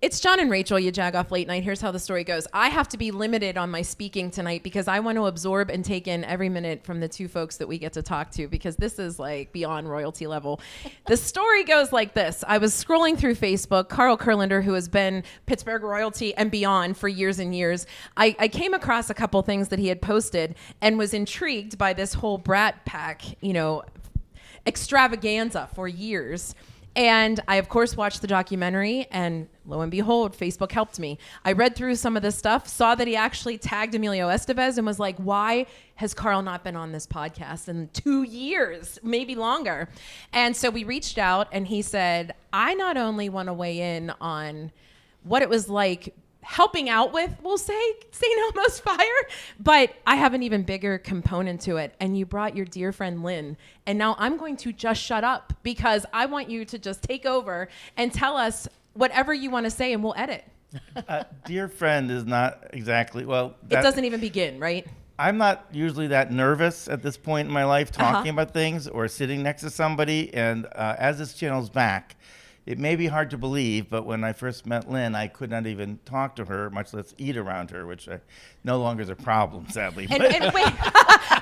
It's John and Rachel, you Jagoff Late Night. Here's how the story goes. I have to be limited on my speaking tonight because I want to absorb and take in every minute from the two folks that we get to talk to, because this is like beyond royalty level. The story goes like this. I was scrolling through Facebook. Carl Kurlander, who has been Pittsburgh royalty and beyond for years and years, I came across a couple things that he had posted and was intrigued by this whole Brat Pack, extravaganza for years. And I, of course, watched the documentary, and lo and behold, Facebook helped me. I read through some of this stuff, saw that he actually tagged Emilio Estevez and was like, why has Carl not been on this podcast in 2 years, maybe longer? And so we reached out, and he said, I not only want to weigh in on what it was like helping out with, we'll say, St. Elmo's fire, but I have an even bigger component to it. And you brought your dear friend Lynn, and now I'm going to just shut up because I want you to just take over and tell us whatever you want to say, and we'll edit. Dear friend is not exactly, well, it doesn't even begin, right? I'm not usually that nervous at this point in my life talking about things or sitting next to somebody. And as this channel's back, it may be hard to believe, but when I first met Lynn, I could not even talk to her, much less eat around her, which no longer is a problem, sadly. And wait,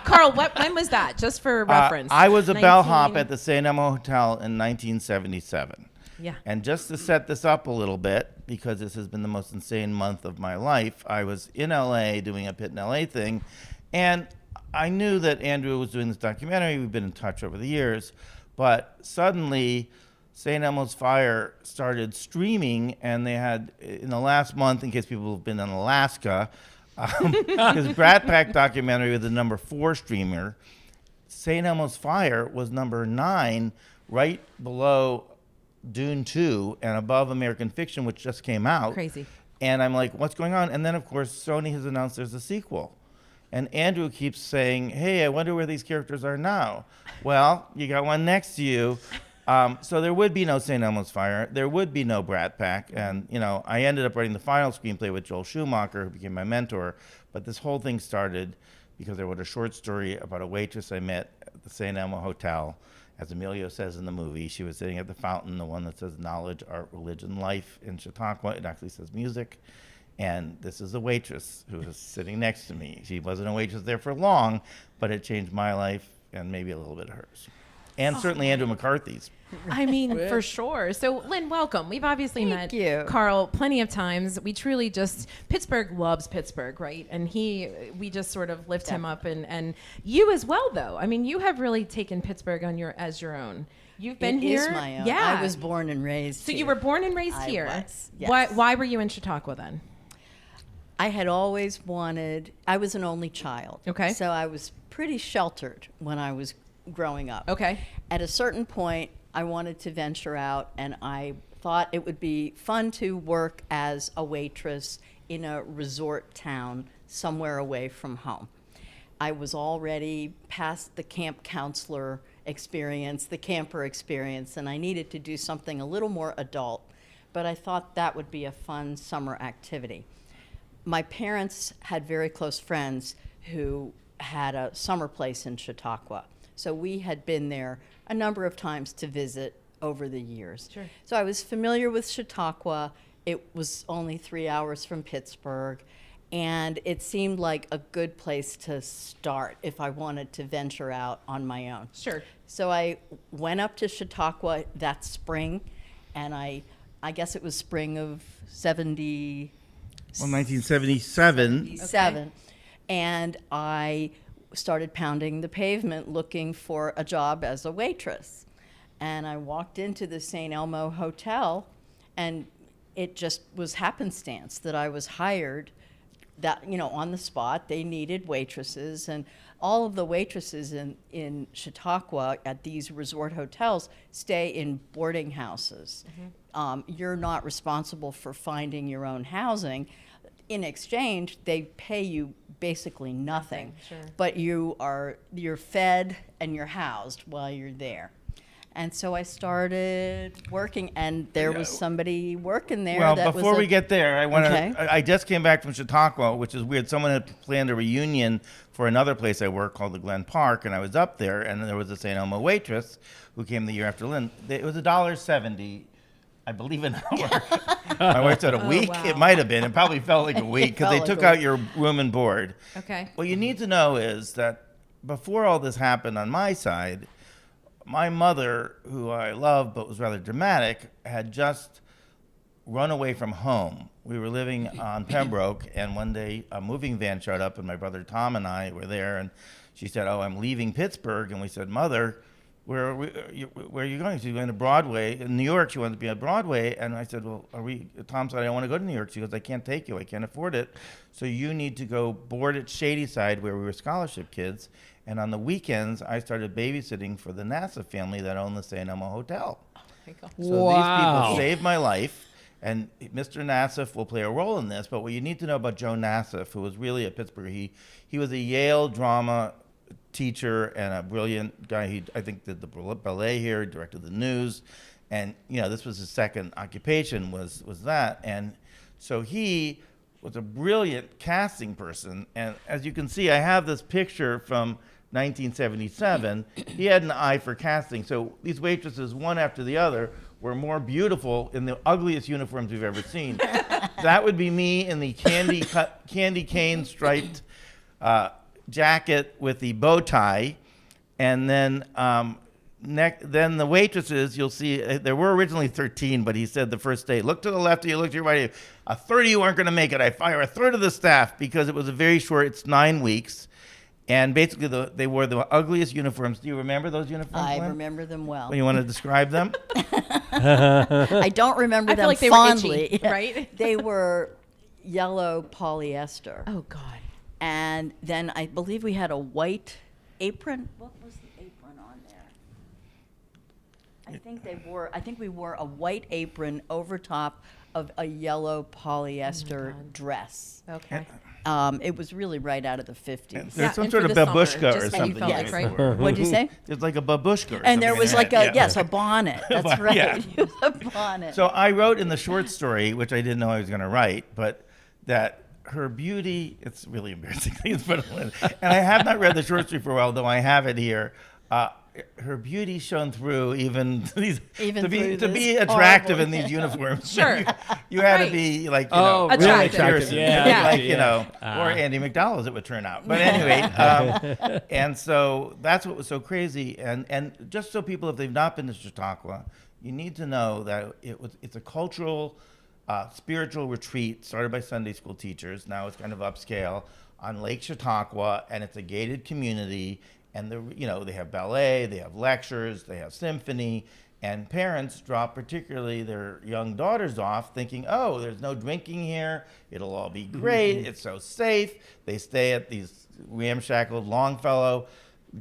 Carl, when was that? Just for reference. I was a bellhop at the St. Elmo Hotel in 1977. Yeah. And just to set this up a little bit, because this has been the most insane month of my life, I was in LA doing a Pit in LA thing, and I knew that Andrew was doing this documentary. We've been in touch over the years, but suddenly St. Elmo's Fire started streaming, and they had, in the last month, in case people have been in Alaska, his Brat Pack documentary was the number 4 streamer. St. Elmo's Fire was number 9, right below Dune 2 and above American Fiction, which just came out. Crazy. And I'm like, what's going on? And then, of course, Sony has announced there's a sequel. And Andrew keeps saying, hey, I wonder where these characters are now. Well, you got one next to you. So there would be no St. Elmo's Fire. There would be no Brat Pack. And, I ended up writing the final screenplay with Joel Schumacher, who became my mentor. But this whole thing started because I wrote a short story about a waitress I met at the St. Elmo Hotel. As Emilio says in the movie, she was sitting at the fountain, the one that says knowledge, art, religion, life in Chautauqua. It actually says music. And this is a waitress who was sitting next to me. She wasn't a waitress there for long, but it changed my life and maybe a little bit of hers. And certainly Andrew McCarthy's. I mean, for sure. So, Lynn, welcome. We've obviously met Carl plenty of times. We truly Pittsburgh loves Pittsburgh, right? And we just sort of lift him up. And you as well, though. I mean, you have really taken Pittsburgh as your own. You've been here. It is my own. Yeah. I was born and raised here. So you were born and raised here. I was, yes. Why were you in Chautauqua then? I had always I was an only child. Okay. So I was pretty sheltered when I was growing up. Okay. At a certain point, I wanted to venture out, and I thought it would be fun to work as a waitress in a resort town somewhere away from home. I was already past the camp counselor experience, the camper experience, and I needed to do something a little more adult, but I thought that would be a fun summer activity. My parents had very close friends who had a summer place in Chautauqua, so we had been there a number of times to visit over the years. Sure. So I was familiar with Chautauqua. It was only 3 hours from Pittsburgh, and it seemed like a good place to start if I wanted to venture out on my own. Sure. So I went up to Chautauqua that spring, and I guess it was spring of 1977. Okay. And I started pounding the pavement looking for a job as a waitress. And I walked into the St. Elmo Hotel, and it just was happenstance that I was hired on the spot. They needed waitresses, and all of the waitresses in Chautauqua at these resort hotels stay in boarding houses. Mm-hmm. You're not responsible for finding your own housing. In exchange, they pay you basically nothing. Sure. But you're fed and you're housed while you're there. And so I started working, and there was somebody working there. Well, before we get there, I just came back from Chautauqua, which is weird. Someone had planned a reunion for another place I work called the Glen Park, and I was up there, and there was a St. Elmo waitress who came the year after Lynn. It was $1.70 I believe an hour. My wife said a week. wow. It might have been. It probably felt like a week because they felt took like a out your room and board. Okay. What you need to know is that before all this happened on my side, my mother, who I love but was rather dramatic, had just run away from home. We were living on Pembroke, and one day a moving van showed up, and my brother Tom and I were there, and she said, "Oh, I'm leaving Pittsburgh." And we said, "Mother, where are you going?" She's going to Broadway. In New York, she wanted to be at Broadway. And I said, "Well, Tom said, I don't want to go to New York." She goes, "I can't take you. I can't afford it. So you need to go board at Shadyside, where we were scholarship kids. And on the weekends, I started babysitting for the NASA family that owned the St. Elmo Hotel." Oh my God. So these people saved my life. And Mr. Nassif will play a role in this. But what you need to know about Joe Nassif, who was really at Pittsburgh, he was a Yale drama teacher and a brilliant guy. He, I think, did the ballet here, directed the news. And, this was his second occupation was that. And so he was a brilliant casting person. And as you can see, I have this picture from 1977. He had an eye for casting. So these waitresses, one after the other, were more beautiful in the ugliest uniforms we've ever seen. That would be me in the candy cane striped jacket with the bow tie, and then then the waitresses, you'll see, there were originally 13, but he said the first day, look to the left, you look to your right, a third of you aren't going to make it. I fire a third of the staff because it was a very short, it's 9 weeks. And basically, they wore the ugliest uniforms. Do you remember those uniforms, I Lynn? remember them well. You want to describe them? I don't remember I them feel like they fondly. were itchy, right? They were yellow polyester. Oh God. And then I believe we had a white apron. What was the apron on there? I think we wore a white apron over top of a yellow polyester dress. Okay. It was really right out of the 50s. There's some and sort for of the summer, babushka or just so you something. felt like, right? What did you say? There's like a babushka or something. And there was in like it. a bonnet. That's right. Yeah. It was a bonnet. So I wrote in the short story, which I didn't know I was going to write, but that her beauty, it's really embarrassing things, but and I have not read the short story for a while, though I have it here. Her beauty shone through even these, Even to be attractive in these uniforms. Sure. You had to Right. be like, really Attractive. attractive. Yeah, Yeah. Like, yeah. or Andy McDowell as it would turn out. But anyway, and so that's what was so crazy. And just so people, if they've not been to Chautauqua, you need to know that it's a cultural, spiritual retreat started by Sunday school teachers. Now it's kind of upscale on Lake Chautauqua, and it's a gated community. And they have ballet, they have lectures, they have symphony, and parents drop particularly their young daughters off thinking, oh, there's no drinking here, it'll all be great, it's so safe. They stay at these ramshackled Longfellow.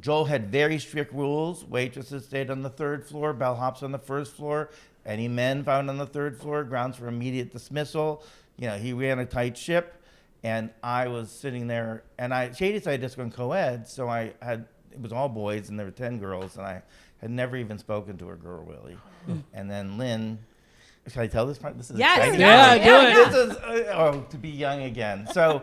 Joel had very strict rules. Waitresses stayed on the 3rd floor, bellhops on the 1st floor. Any men found on the 3rd floor, grounds for immediate dismissal. He ran a tight ship, and I was sitting there, and Shadyside just went co-ed, so it was all boys, and there were 10 girls, and I had never even spoken to a girl, really. And then Lynn, should I tell this part? This is Yes, exciting. Yeah, do it. This is, to be young again. So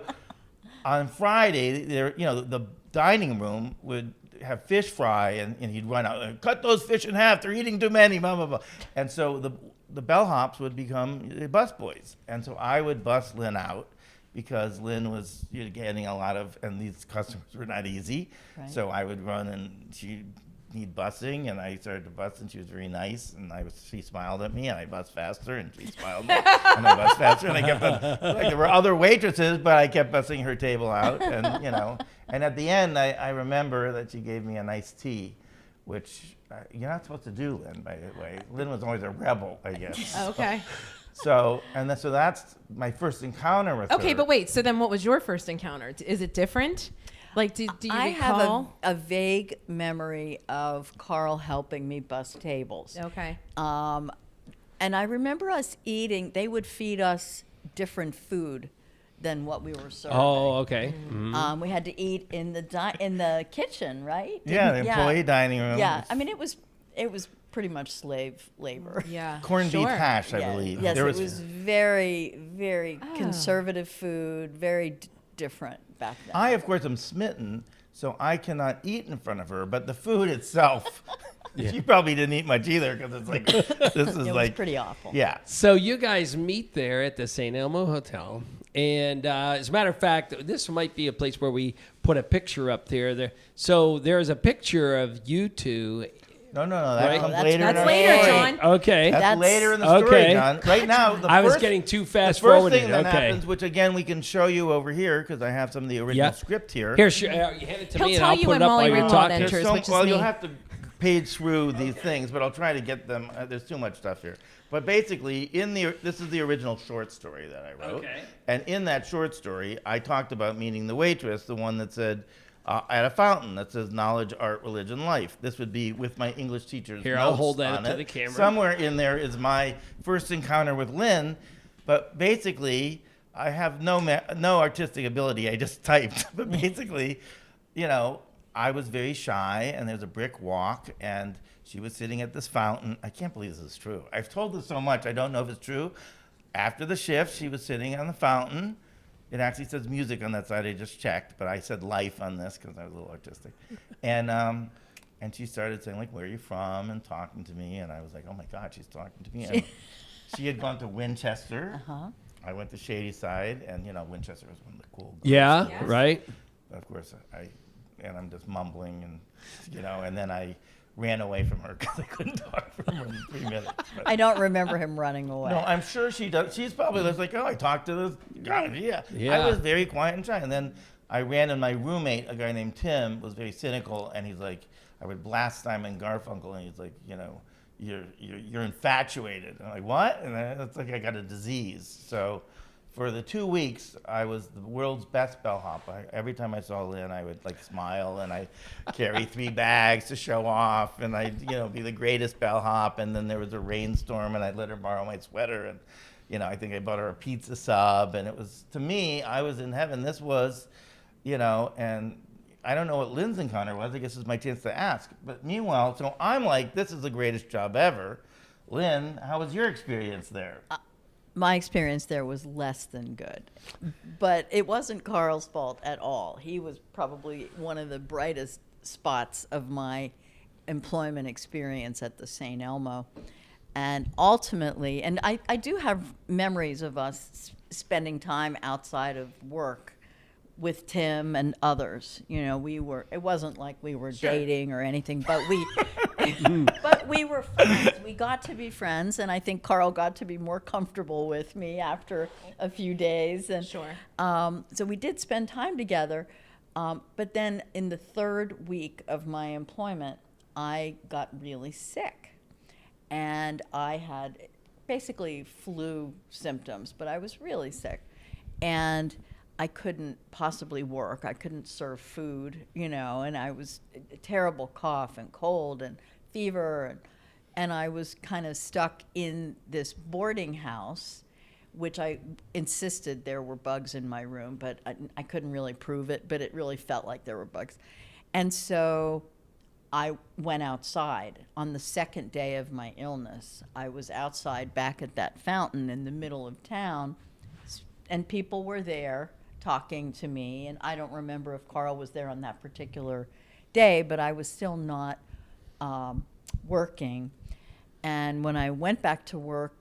on Friday, the dining room would have fish fry, and he'd run out, cut those fish in half, they're eating too many, blah, blah, blah. And so the bellhops would become busboys. And so I would bus Lynn out, because Lynn was getting a lot of, and these customers were not easy. Right. So I would run, and she'd need busing, and I started to bus, and she was very nice, and she smiled at me, and I bussed faster, and she smiled, and I bussed faster, and I kept like there were other waitresses, but I kept bussing her table out, and and at the end, I remember that she gave me a nice tea, which you're not supposed to do, Lynn, by the way. Lynn was always a rebel, I guess. Okay. So that's my first encounter with her. Okay, but wait. So then, what was your first encounter? Is it different? Like, do you I recall? have a vague memory of Carl helping me bus tables. Okay. And I remember us eating. They would feed us different food than what we were serving. Oh, okay. Mm-hmm. We had to eat in the kitchen, right? Yeah, the employee dining room. Yeah, I mean it was pretty much slave labor. Yeah. Corned beef hash, I Yeah. believe. Yes, There it was very, very conservative food, very different back then. I, of course, am smitten, so I cannot eat in front of her, but the food itself She probably didn't eat much either because it's like this is It was like pretty awful. Yeah. So you guys meet there at the St. Elmo Hotel. And as a matter of fact, this might be a place where we put a picture up there. So there's a picture of you two. No. That Right? comes That's- later. That's in our later, story. John. Okay. That's later in the story, okay. John. Right now, I was getting too fast the first forwarded. thing that Okay. happens, which again we can show you over here because I have some of the original Yeah. script here. Here, you hand it to He'll me and tell I'll you put when it up Molly while you're Ringwald talking. enters. There's which is well, me. you'll have to page through these things, but I'll try to get them. There's too much stuff here. But basically, this is the original short story that I wrote. Okay. And in that short story, I talked about meeting the waitress, the one that said, at a fountain that says knowledge, art, religion, life. This would be with my English teacher's Here, I'll notes hold that on up to it. the camera. Somewhere in there is my first encounter with Lynn, but basically, I have no artistic ability. I just typed. But basically, I was very shy, and there's a brick walk, and she was sitting at this fountain. I can't believe this is true. I've told this so much, I don't know if it's true. After the shift, she was sitting on the fountain. It actually says music on that side. I just checked, but I said life on this because I was a little artistic. And she started saying, like, where are you from? And talking to me. And I was like, oh, my God, she's talking to me. And she had gone to Winchester. Uh-huh. I went to Shadyside. And, Winchester was one of the cool Yeah, Yes. right? But of course, I'm just mumbling. And then I ran away from her because I couldn't talk for more than 3 minutes. But I don't remember him running away. no, I'm sure she does. She's probably just like, oh, I talked to this guy. Yeah. Yeah. I was very quiet and shy. And then I ran, and my roommate, a guy named Tim, was very cynical. And he's like, I would blast Simon Garfunkel, and he's like, you're infatuated. And I'm like, what? And it's like I got a disease. So for the 2 weeks, I was the world's best bellhop. Every time I saw Lynn, I would like smile, and I carry 3 bags to show off, and I'd be the greatest bellhop. And then there was a rainstorm, and I let her borrow my sweater, and I think I bought her a pizza sub, and it was, to me, I was in heaven. This was, and I don't know what Lynn's encounter was. I guess it's my chance to ask. But meanwhile, so I'm like, this is the greatest job ever. Lynn, how was your experience there? My experience there was less than good. But it wasn't Carl's fault at all. He was probably one of the brightest spots of my employment experience at the St. Elmo. And ultimately, and I do have memories of us spending time outside of work with Tim and others. It wasn't like we were dating or anything, but we were friends. We got to be friends, and I think Carl got to be more comfortable with me after a few days. And Sure. so we did spend time together. But then in the 3rd week of my employment, I got really sick. And I had basically flu symptoms, but I was really sick. And I couldn't possibly work. I couldn't serve food, and I was a terrible cough and cold and fever. And I was kind of stuck in this boarding house, which I insisted there were bugs in my room, but I couldn't really prove it, but it really felt like there were bugs. And so I went outside. On the 2nd day of my illness, I was outside back at that fountain in the middle of town, and people were there talking to me. And I don't remember if Carl was there on that particular day, but I was still not working. And when I went back to work,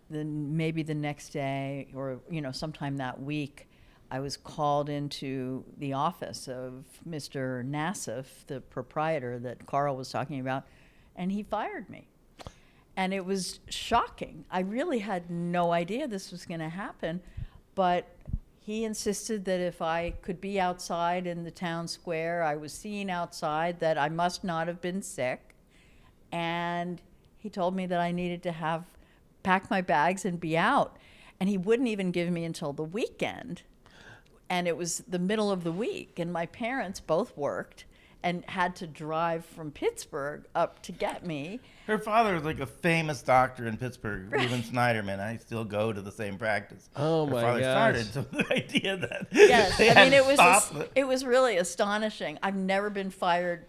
then maybe the next day or sometime that week, I was called into the office of Mr. Nassif, the proprietor that Carl was talking about, and he fired me. And it was shocking. I really had no idea this was going to happen, but he insisted that if I could be outside in the town square, I was seen outside, that I must not have been sick. And he told me that I needed to pack my bags and be out. And he wouldn't even give me until the weekend. And it was the middle of the week, and my parents both worked and had to drive from Pittsburgh up to get me. Her father was like a famous doctor in Pittsburgh, Lynn Snyderman. I still go to the same practice. Oh, Her my father gosh. started, so the idea that Yes, they I mean, hadn't stopped it was really astonishing. I've never been fired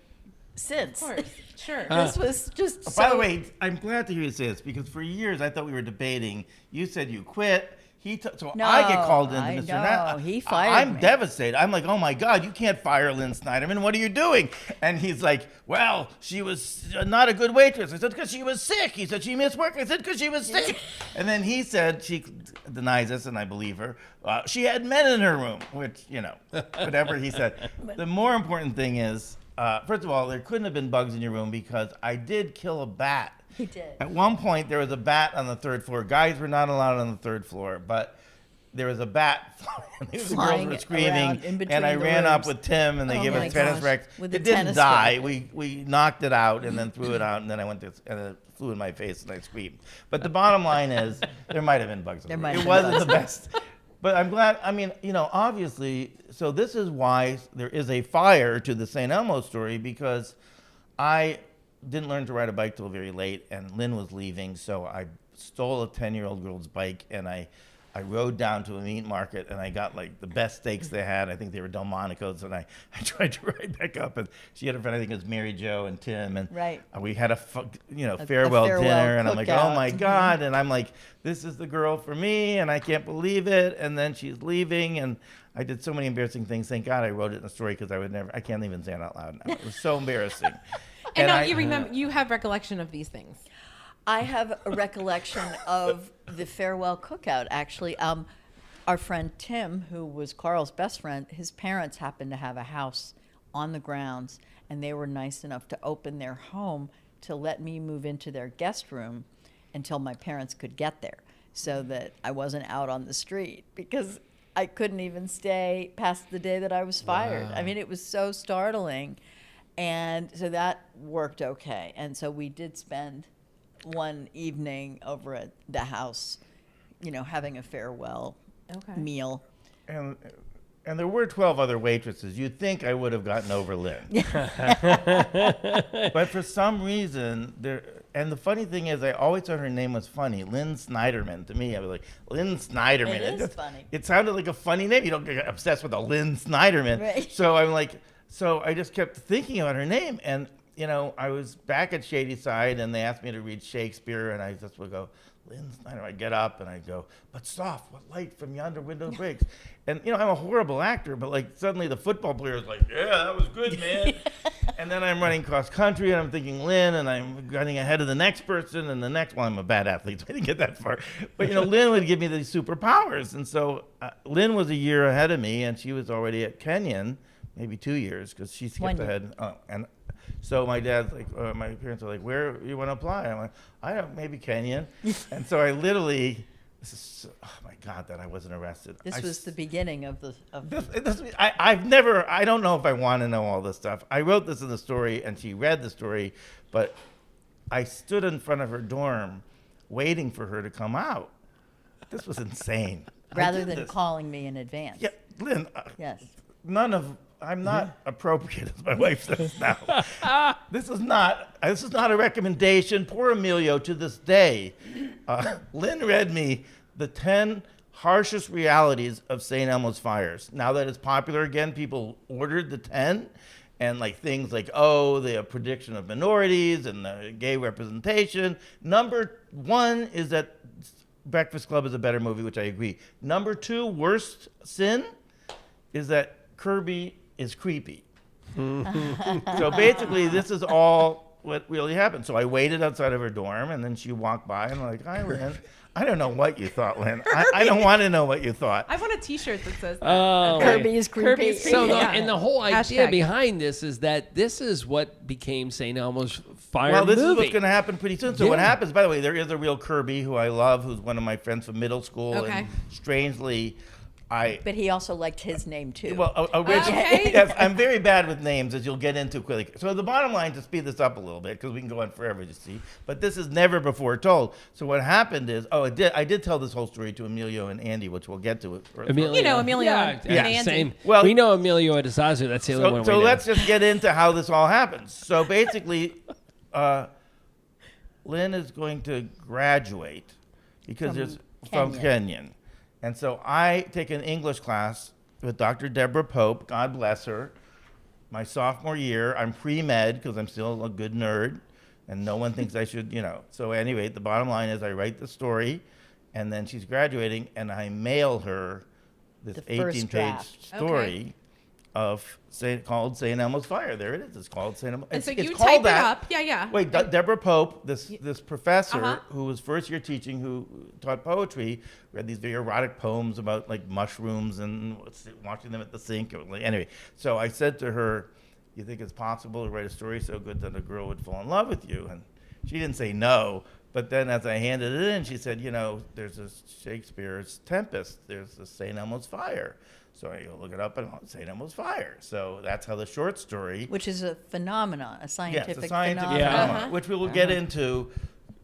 since. Of course. Sure. This was just By the way, I'm glad to hear you say this, because for years I thought we were debating. You said you quit. So No, I get called into I Mr. know. He fired I'm me. devastated. I'm like, oh my God, you can't fire Lynn Snyderman. What are you doing? And he's like, well, she was not a good waitress. I said, because she was sick. He said, she missed work. I said, because she was sick. And then he said, she denies us, and I believe her. She had men in her room, which, whatever he said. The more important thing is, first of all, there couldn't have been bugs in your room because I did kill a bat. He did. At one point, there was a bat on the third floor. Guys were not allowed on the third floor, but there was a bat flying. The girls Flying were around screaming, in between and I the ran up rooms. with Tim, and they Oh gave my us tennis gosh. rackets. With It the didn't tennis die. racket. We knocked it out and then threw it out, and then I went to and it flew in my face, and I screamed. But the bottom line is, there might have been bugs. There in might the have room. It been wasn't the best. But I'm glad. I mean, obviously, so this is why there is a fire to the St. Elmo story, because I didn't learn to ride a bike till very late, and Lynn was leaving, so I stole a 10-year-old girl's bike, and I rode down to a meat market, and I got like the best steaks they had. I think they were Delmonico's, and I tried to ride back up, and she had a friend, I think it was Mary Jo and Tim, and Right. We had a farewell farewell dinner, and I'm like, oh cookout. my God, and I'm like, this is the girl for me, and I can't believe it, and then she's leaving, and I did so many embarrassing things. Thank God I wrote it in a story, because I can't even say it out loud now. It was so embarrassing. And now I- you remember, you have recollection of these things. I have a recollection of the farewell cookout, actually. Our friend Tim, who was Carl's best friend, his parents happened to have a house on the grounds, and they were nice enough to open their home to let me move into their guest room until my parents could get there, so that I wasn't out on the street, because I couldn't even stay past the day that I was fired. Wow. I mean, it was so startling. And so that worked okay. And so we did spend one evening over at the house, having a farewell meal. And there were 12 other waitresses. You'd think I would have gotten over Lynn. But for some reason, and the funny thing is, I always thought her name was funny. Lynn Snyderman. To me, I was like, Lynn Snyderman. It is funny. It sounded like a funny name. You don't get obsessed with a Lynn Snyderman. Right. So I'm like, so I just kept thinking about her name. And, I was back at Shadyside, and they asked me to read Shakespeare, and I just would go, Lynn Snyderman. I'd get up, and I'd go, but soft, what light from yonder window breaks? And, I'm a horrible actor, but, like, suddenly the football player is like, yeah, that was good, man. And then I'm running cross country, and I'm thinking Lynn, and I'm running ahead of the next person, and the next, well, I'm a bad athlete, so I didn't get that far. But, Lynn would give me these superpowers. And so Lynn was a year ahead of me, and she was already at Kenyon, maybe 2 years, because she skipped 1 year. ahead. And so my dad's like, my parents are like, where you want to apply? I'm like, I don't, maybe Kenyon. And so I literally, oh my God, that I wasn't arrested. This was the beginning of the. I don't know if I want to know all this stuff. I wrote this in the story, and she read the story, but I stood in front of her dorm waiting for her to come out. This was insane. Rather than calling me in advance. Yeah, Lynn, Yes. I'm not appropriate, as my wife says now. This is not a recommendation. Poor Emilio, to this day. Lynn read me the 10 harshest realities of St. Elmo's fires. Now that it's popular again, people ordered the 10, and like things like, the prediction of minorities and the gay representation. Number 1 is that Breakfast Club is a better movie, which I agree. Number 2, worst sin, is that Kirby is creepy. So basically, this is all what really happened. So I waited outside of her dorm, and then she walked by, and I'm like, hi, Lynn. I don't know what you thought, Lynn. I don't want to know what you thought. I want a T-shirt that says that. Oh, Kirby is creepy. Kirby is creepy. So, Yeah. and the whole idea Hashtag. behind this is that this is what became St. Elmo's fire Well, this movie. is what's going to happen pretty soon. So what Yeah. happens, by the way, there is a real Kirby who I love, who's one of my friends from middle school. Okay. And strangely, But he also liked his name too. originally, Okay. yes, I'm very bad with names, as you'll get into quickly. So the bottom line, to speed this up a little bit, because we can go on forever, you see, but this is never before told. So what happened is, I did tell this whole story to Emilio and Andy, which we'll get to. Emilio. You know, Emilio and Andy. Same. Well- we know Emilio Adesanya. That's the only one So we know. let's just get into how this all happens. So basically, Lynn is going to graduate because from Kenyon. And so I take an English class with Dr. Deborah Pope, God bless her. My sophomore year, I'm pre-med because I'm still a good nerd, and no one thinks I should, So anyway, the bottom line is I write the story, and then she's graduating, and I mail her this The first 18-page draft. story called St. Elmo's Fire. There it is. It's called St. Elmo's. And so it's you called type it that. up. Yeah. Wait, Deborah Pope, this professor Uh-huh. who was first year teaching, who taught poetry, read these very erotic poems about like mushrooms and watching them at the sink. Anyway, so I said to her, "You think it's possible to write a story so good that a girl would fall in love with you?" And she didn't say no. But then as I handed it in, she said, there's this Shakespeare's Tempest. There's the St. Elmo's Fire. So I look it up and St. Elmo's Fire. So that's how the short story. Which is a phenomenon, a scientific, Yes, a scientific phenomenon. phenomenon, Uh-huh. which we will get into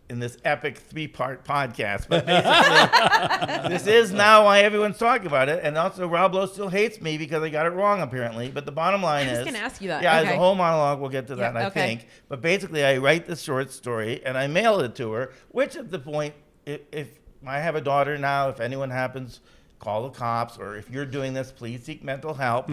in this epic 3-part podcast. But basically, this is now why everyone's talking about it. And also, Rob Lowe still hates me because I got it wrong, apparently. But the bottom line is... I was going to ask you that. Yeah, Okay. there's a whole monologue. We'll get to that, Yeah, I okay. think. But basically, I write this short story, and I mail it to her, which at the point, if I have a daughter now, if anyone happens... Call the cops, or if you're doing this, please seek mental help.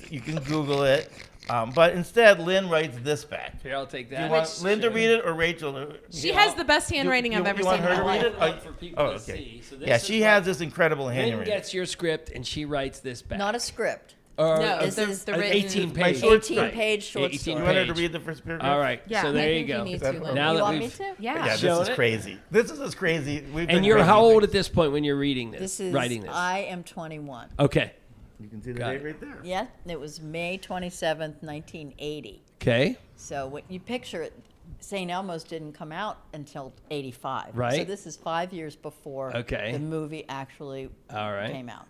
You can Google it. But instead, Lynn writes this back. Here, I'll take Do that. you want Lynn to read it or Rachel? She has the best handwriting I've ever you seen want in her my to life. read it? Like for people to okay. see. So this Yeah, is she what- has this incredible Lynn handwriting. gets your script, and she writes this back. Not a script. Or No, This the, is the an written... 18 My page. short 18-page short 18 story. You want her to page. read the first paragraph? All right. Yeah, so I there think you go. need Is that- to, Lynn. Now You that want me we've- to? Yeah. Yeah, this Shown is it? crazy. This is as crazy. We've And done you're crazy how old things. at this point when you're reading this? This is, writing this? I am 21. Okay. You can see the Got date it. right there. Yeah, it was May 27th, 1980. Okay. So when you picture it, St. Elmo's didn't come out until 85. Right. So this is 5 years before Okay. the movie actually All right. came out.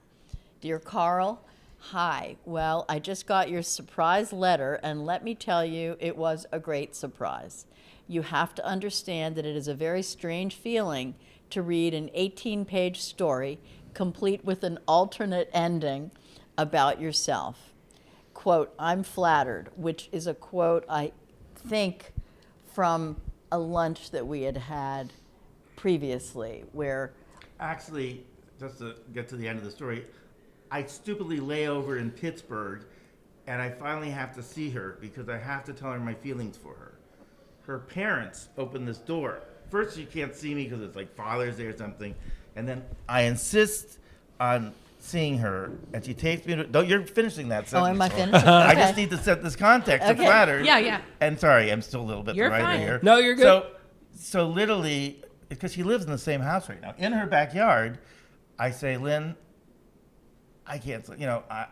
Dear Carl, hi. Well, I just got your surprise letter, and let me tell you, it was a great surprise. You have to understand that it is a very strange feeling to read an 18-page story complete with an alternate ending about yourself. Quote, I'm flattered, which is a quote, I think, from a lunch that we had had previously where Actually, just to get to the end of the story, I stupidly lay over in Pittsburgh, and I finally have to see her because I have to tell her my feelings for her. Her parents open this door. First, she can't see me because it's like Father's Day or something, and then I insist on seeing her, and she takes me to... No, you're finishing that sentence. Oh, am I Lauren. finishing? I Okay. just need to set this context. I'm Okay. flattered. Yeah. And sorry, I'm still a little bit You're the writer fine. here. No, you're good. So literally, because she lives in the same house right now, in her backyard, I say, Lynn, I can't,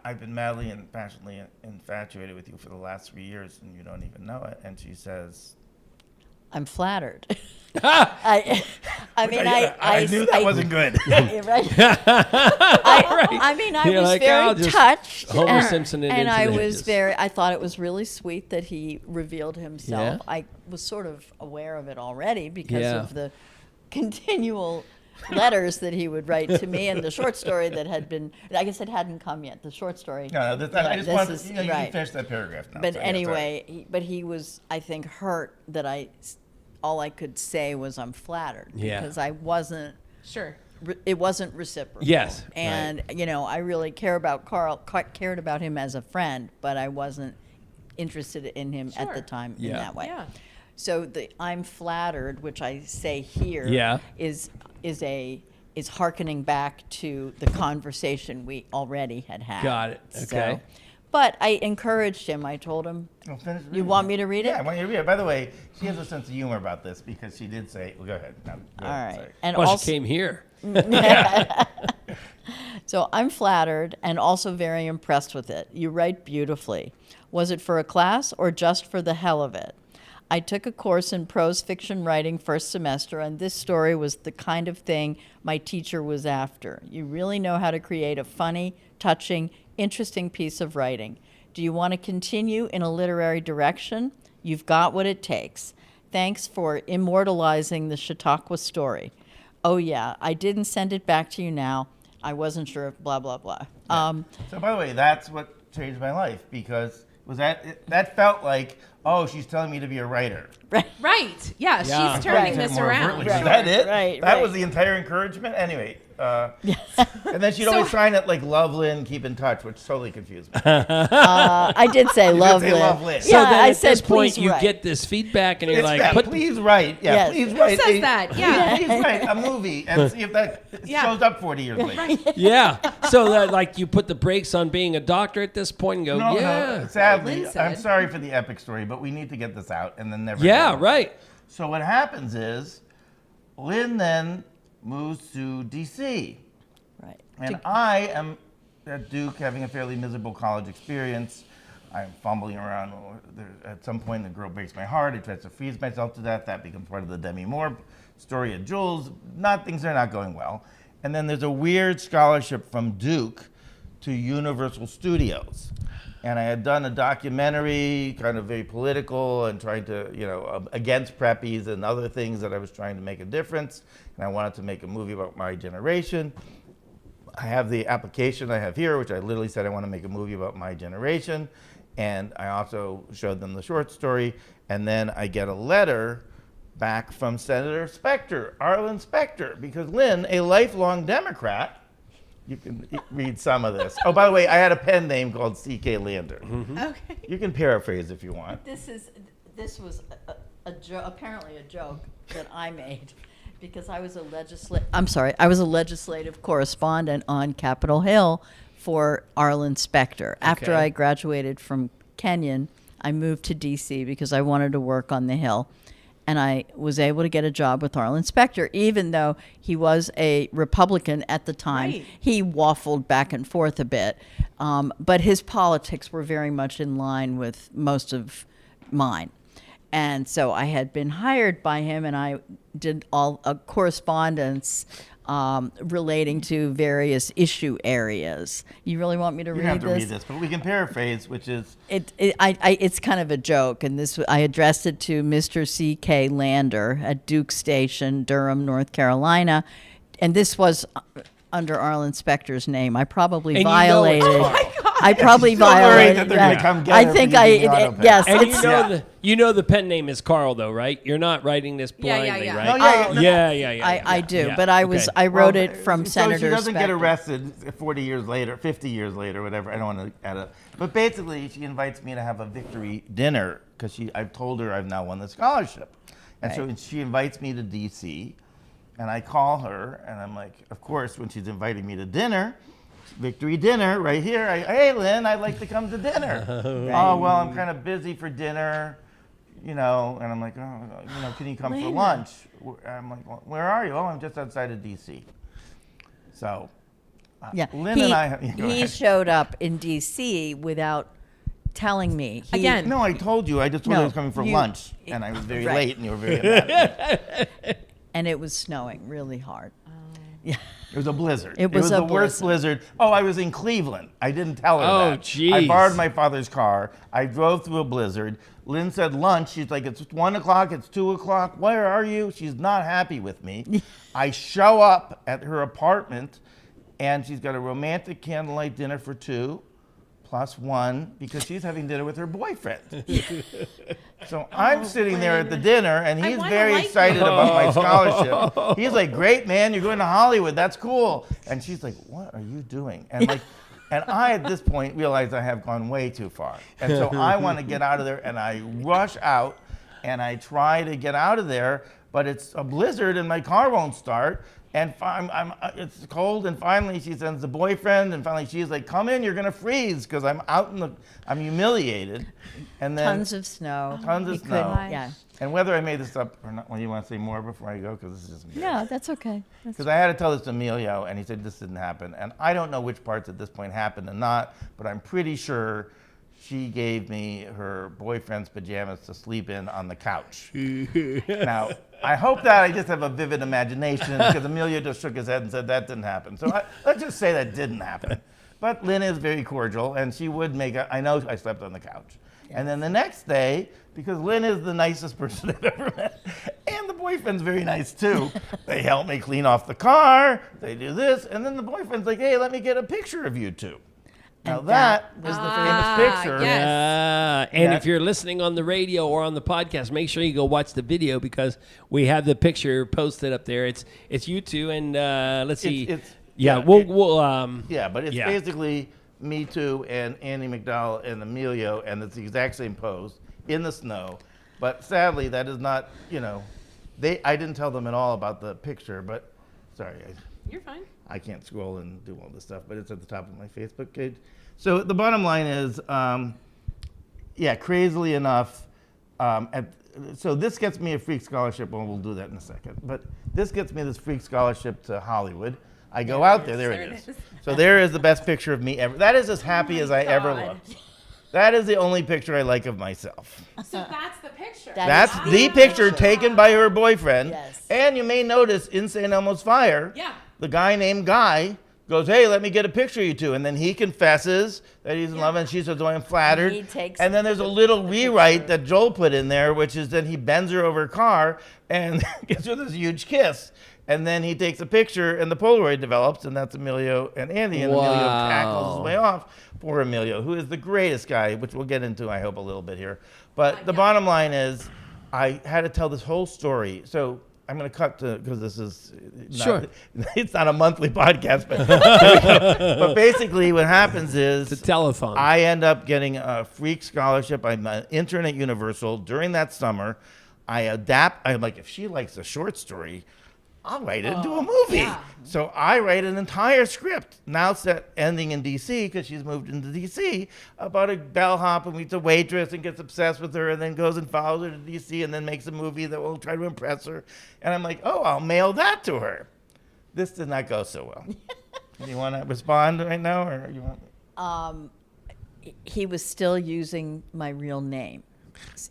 I've been madly and passionately infatuated with you for the last 3 years, and you don't even know it. And she says, I'm flattered. I knew that wasn't good. Right. I mean, I You're was like, very I'll just touched. Homer and- Simpson it and into I the was hedges. I thought it was really sweet that he revealed himself. Yeah. I was sort of aware of it already because Yeah. of the continual letters that he would write to me and the short story that had been, I guess it hadn't come yet, the short story. No, I Right, just this wanted is- to, you right. can finish that paragraph now. But So, yeah, sorry. anyway, he was, I think, hurt that all I could say was I'm flattered Yeah. because I wasn't, Sure. it wasn't reciprocal. Yes, right. And, I really cared about him as a friend, but I wasn't interested in him at the Sure. time in Yeah. that way. Yeah. So the I'm flattered, which I say here, Yeah. is hearkening back to the conversation we already had had. Got it. Okay. But I encouraged him. I told him, Well, finish you reading want it. me to read it? Yeah, I want you to read it. By the way, she has a sense of humor about this because she did say, well, go ahead. No, go All ahead, right. sorry. And Well, also, she came here. So I'm flattered and also very impressed with it. You write beautifully. Was it for a class or just for the hell of it? I took a course in prose fiction writing first semester, and this story was the kind of thing my teacher was after. You really know how to create a funny, touching, interesting piece of writing. Do you want to continue in a literary direction? You've got what it takes. Thanks for immortalizing the Chautauqua story. Oh, yeah, I didn't send it back to you now. I wasn't sure if blah, blah, blah. So by the way, that's what changed my life because that felt like, oh, she's telling me to be a writer. Right. Yeah. Yeah. She's turning Right. this More around. overtly. Right. Was that it? Right, That right. was the entire encouragement? Anyway. Yes. And then she'd always sign it like love Lynn, keep in touch, which totally confused me. I did say love say Lynn. love Lynn. So Yeah, then I at said this point, please you write. get this feedback, and you're It's like, that, put, please write. Yeah, Yes. please Who write. says that? Yeah. Please write a movie and see if that shows up 40 years later. yeah. So that, like, you put the brakes on being a doctor at this point and go, No, yeah. no, sadly, Lynn said. I'm sorry for the epic story, but we need to get this out and then never. Yeah, get it. right. So what happens is, Lynn then moves to D.C. Right. And I am at Duke having a fairly miserable college experience. I'm fumbling around. At some point, the girl breaks my heart. I try to freeze myself to death. That becomes part of the Demi Moore story at Jules. Things are not going well. And then there's a weird scholarship from Duke to Universal Studios. And I had done a documentary, kind of very political and trying to, against preppies and other things that I was trying to make a difference. And I wanted to make a movie about my generation. I have the application I have here, which I literally said I want to make a movie about my generation. And I also showed them the short story. And then I get a letter back from Senator Specter, Arlen Specter, because Lynn, a lifelong Democrat, you can read some of this. Oh, by the way, I had a pen name called C.K. Lander. Okay. You can paraphrase if you want. This was apparently a joke that I made because I was a legislative correspondent on Capitol Hill for Arlen Specter. After Okay. I graduated from Kenyon, I moved to D.C. because I wanted to work on the Hill. And I was able to get a job with Arlen Specter, even though he was a Republican at the time. Right. He waffled back and forth a bit, but his politics were very much in line with most of mine. And so I had been hired by him, and I did all correspondence relating to various issue areas. You really want me to You read don't have to this? read this, but we can paraphrase, which is It's kind of a joke, and I addressed it to Mr. C.K. Lander at Duke Station, Durham, North Carolina, and this was under Arlen Specter's name. I probably And you know violated. it's Oh my God. I probably Still worried violated. that they're gonna come get I her think for using autopay. yes. And it's- you know the pen name is Carl, though, right? You're not writing this Yeah, blindly, yeah. right? No, yeah, no, Yeah. I do, Yeah. but I wrote it from so Senator she doesn't get Specter. arrested 40 years later, 50 years later, whatever. I don't want to add up. But basically, she invites me to have a victory dinner because I've told her I've now won the scholarship. And so she invites me to D.C., and I call her, and I'm like, of course, when she's inviting me to dinner, victory dinner right here. Hey, Lynn, I'd like to come to dinner. Oh, well, I'm kind of busy for dinner, and I'm like, can you come for lunch? I'm like, well, where are you? Oh, I'm just outside of D.C. So, Yeah, Lynn and I. he showed up in D.C. without telling me. Again. No, I told you. I just told you I was coming for lunch, and I was very late, and you were very mad at me. And it was snowing really hard. Yeah. It was a blizzard. It was a the worst blizzard. Oh, I was in Cleveland. I didn't tell her Oh, that. jeez. I borrowed my father's car. I drove through a blizzard. Lynn said lunch. She's like, it's 1 o'clock, it's 2 o'clock. Where are you? She's not happy with me. I show up at her apartment, and she's got a romantic candlelight dinner for 2 plus 1 because she's having dinner with her boyfriend. So I'm sitting there at the dinner, and I he's wanna very like excited you. about my scholarship. He's like, great, man, you're going to Hollywood. That's cool. And she's like, what are you doing? And I, at this point, realize I have gone way too far. And so I want to get out of there, and I rush out, and I try to get out of there, but it's a blizzard, and my car won't start. And it's cold, and finally she sends the boyfriend, and finally she's like, come in, you're going to freeze, because I'm humiliated. And then Tons of snow. Tons of We snow. couldn't- Yeah. And whether I made this up or not, well, you want to say more before I go? Because this is just Yeah, that's okay. because I had to tell this to Emilio, and he said this didn't happen. And I don't know which parts at this point happened and not, but I'm pretty sure she gave me her boyfriend's pajamas to sleep in on the couch. Now, I hope that I just have a vivid imagination because Emilio just shook his head and said that didn't happen. So let's just say that didn't happen. But Lynn is very cordial, and she would I know I slept on the couch. And then the next day, because Lynn is the nicest person I've ever met, and the boyfriend's very nice too, they help me clean off the car, they do this, and then the boyfriend's like, hey, let me get a picture of you two. Now And that that was the Ah, famous picture. yes. And Yeah. if you're listening on the radio or on the podcast, make sure you go watch the video because we have the picture posted up there. It's you two, and let's see. Yeah, Yeah, we'll Yeah, but it's Yeah. basically Me Too and Andy McDowell and Emilio, and it's the exact same pose in the snow. But sadly, that is not, I didn't tell them at all about the picture, but sorry, You're fine. I can't scroll and do all this stuff, but it's at the top of my Facebook page. So the bottom line is, crazily enough, so this gets me a freak scholarship. Well, we'll do that in a second. But this gets me this freak scholarship to Hollywood. I go out there. There it is. So there is the best picture of me ever. That is as happy as I ever looked. That is the only picture I like of myself. So that's the picture. That's the picture taken by her boyfriend. Yes. And you may notice in St. Elmo's Fire, the guy named Guy goes, hey, let me get a picture of you two. And then he confesses that he's in love, and she says, oh, I'm flattered. He takes and then there's a little rewrite that Joel put in there, which is then he bends her over a car and gives her this huge kiss. And then he takes a picture, and the Polaroid develops, and that's Emilio and Andy. And Emilio tackles his way off. Poor Emilio, who is the greatest guy, which we'll get into, I hope, a little bit here. But the bottom line is, I had to tell this whole story. So I'm going to cut to, because this is it's not a monthly podcast, but basically what happens is the telephone. I end up getting a freak scholarship. I'm an intern at Universal. During that summer, I'm like, if she likes a short story, I'll write it into a movie. Yeah. So I write an entire script, now set ending in D.C. because she's moved into D.C. about a bellhop and meets a waitress and gets obsessed with her and then goes and follows her to D.C. and then makes a movie that will try to impress her. And I'm like, oh, I'll mail that to her. This did not go so well. Do you want to respond right now, or you want? He was still using my real name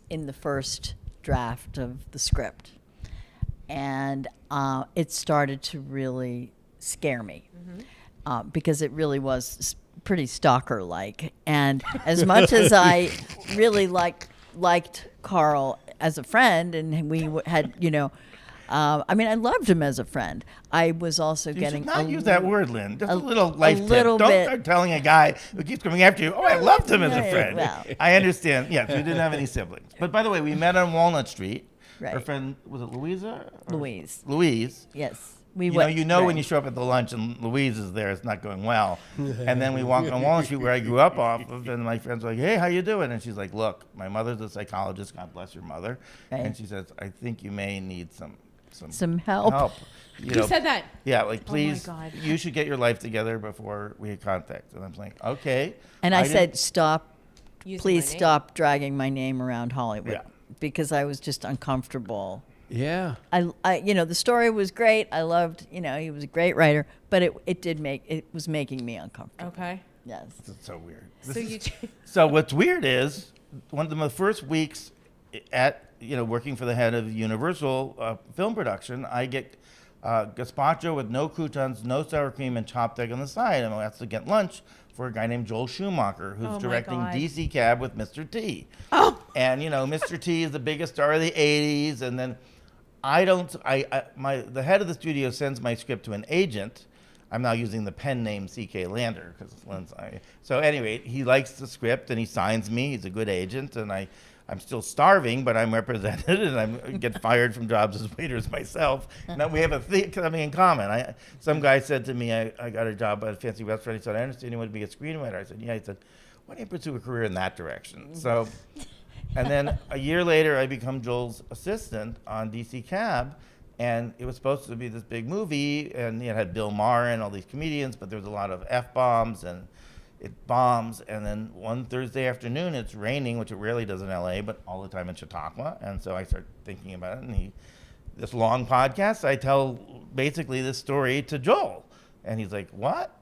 in the first draft of the script. And it started to really scare me because it really was pretty stalker-like. And as much as I really liked Carl as a friend, and we had, I loved him as a friend. I was also getting. You should not use that word, Lynn. Just a little life tip. Little Don't bit. start telling a guy who keeps coming after you, oh, I loved him as a friend. Well. I understand. Yes, we didn't have any siblings. But by the way, we met on Walnut Street. Right. Her friend, was it Louisa? Louise. Yes. When you show up at the lunch and Louise is there, it's not going well. And then we walk on Walnut Street, where I grew up off of, and my friends were like, hey, how you doing? And she's like, look, my mother's a psychologist, God bless your mother. Right. And she says, I think you may need some help. You said that? Yeah, like, please, oh my God. You should get your life together before we had contact. And I'm like, okay. And I said, please stop dragging my name around Hollywood. Yeah. Because I was just uncomfortable. Yeah. I the story was great. I loved, he was a great writer, but it was making me uncomfortable. Okay. Yes. It's so weird. So what's weird is one of the first weeks at, working for the head of Universal film production, I get gazpacho with no croutons, no sour cream, and chopped egg on the side. And I have to get lunch for a guy named Joel Schumacher, who's directing DC Cab with Mr. T. Oh. And, Mr. T is the biggest star of the 80s. And then the head of the studio sends my script to an agent. I'm now using the pen name C.K. Lander. So anyway, he likes the script and he signs me. He's a good agent. And I'm still starving, but I'm represented, and I get fired from jobs as waiters myself. Now we have something in common. Some guy said to me, I got a job at a fancy restaurant. He said, I understand you want to be a screenwriter. I said, yeah. He said, why don't you pursue a career in that direction? So, and then a year later, I become Joel's assistant on DC Cab, and it was supposed to be this big movie, and it had Bill Maher and all these comedians, but there was a lot of F-bombs, and it bombs, and then one Thursday afternoon it's raining, which it rarely does in LA, but all the time in Chautauqua. And so I start thinking about it, and this long podcast, I tell basically this story to Joel. And he's like, what?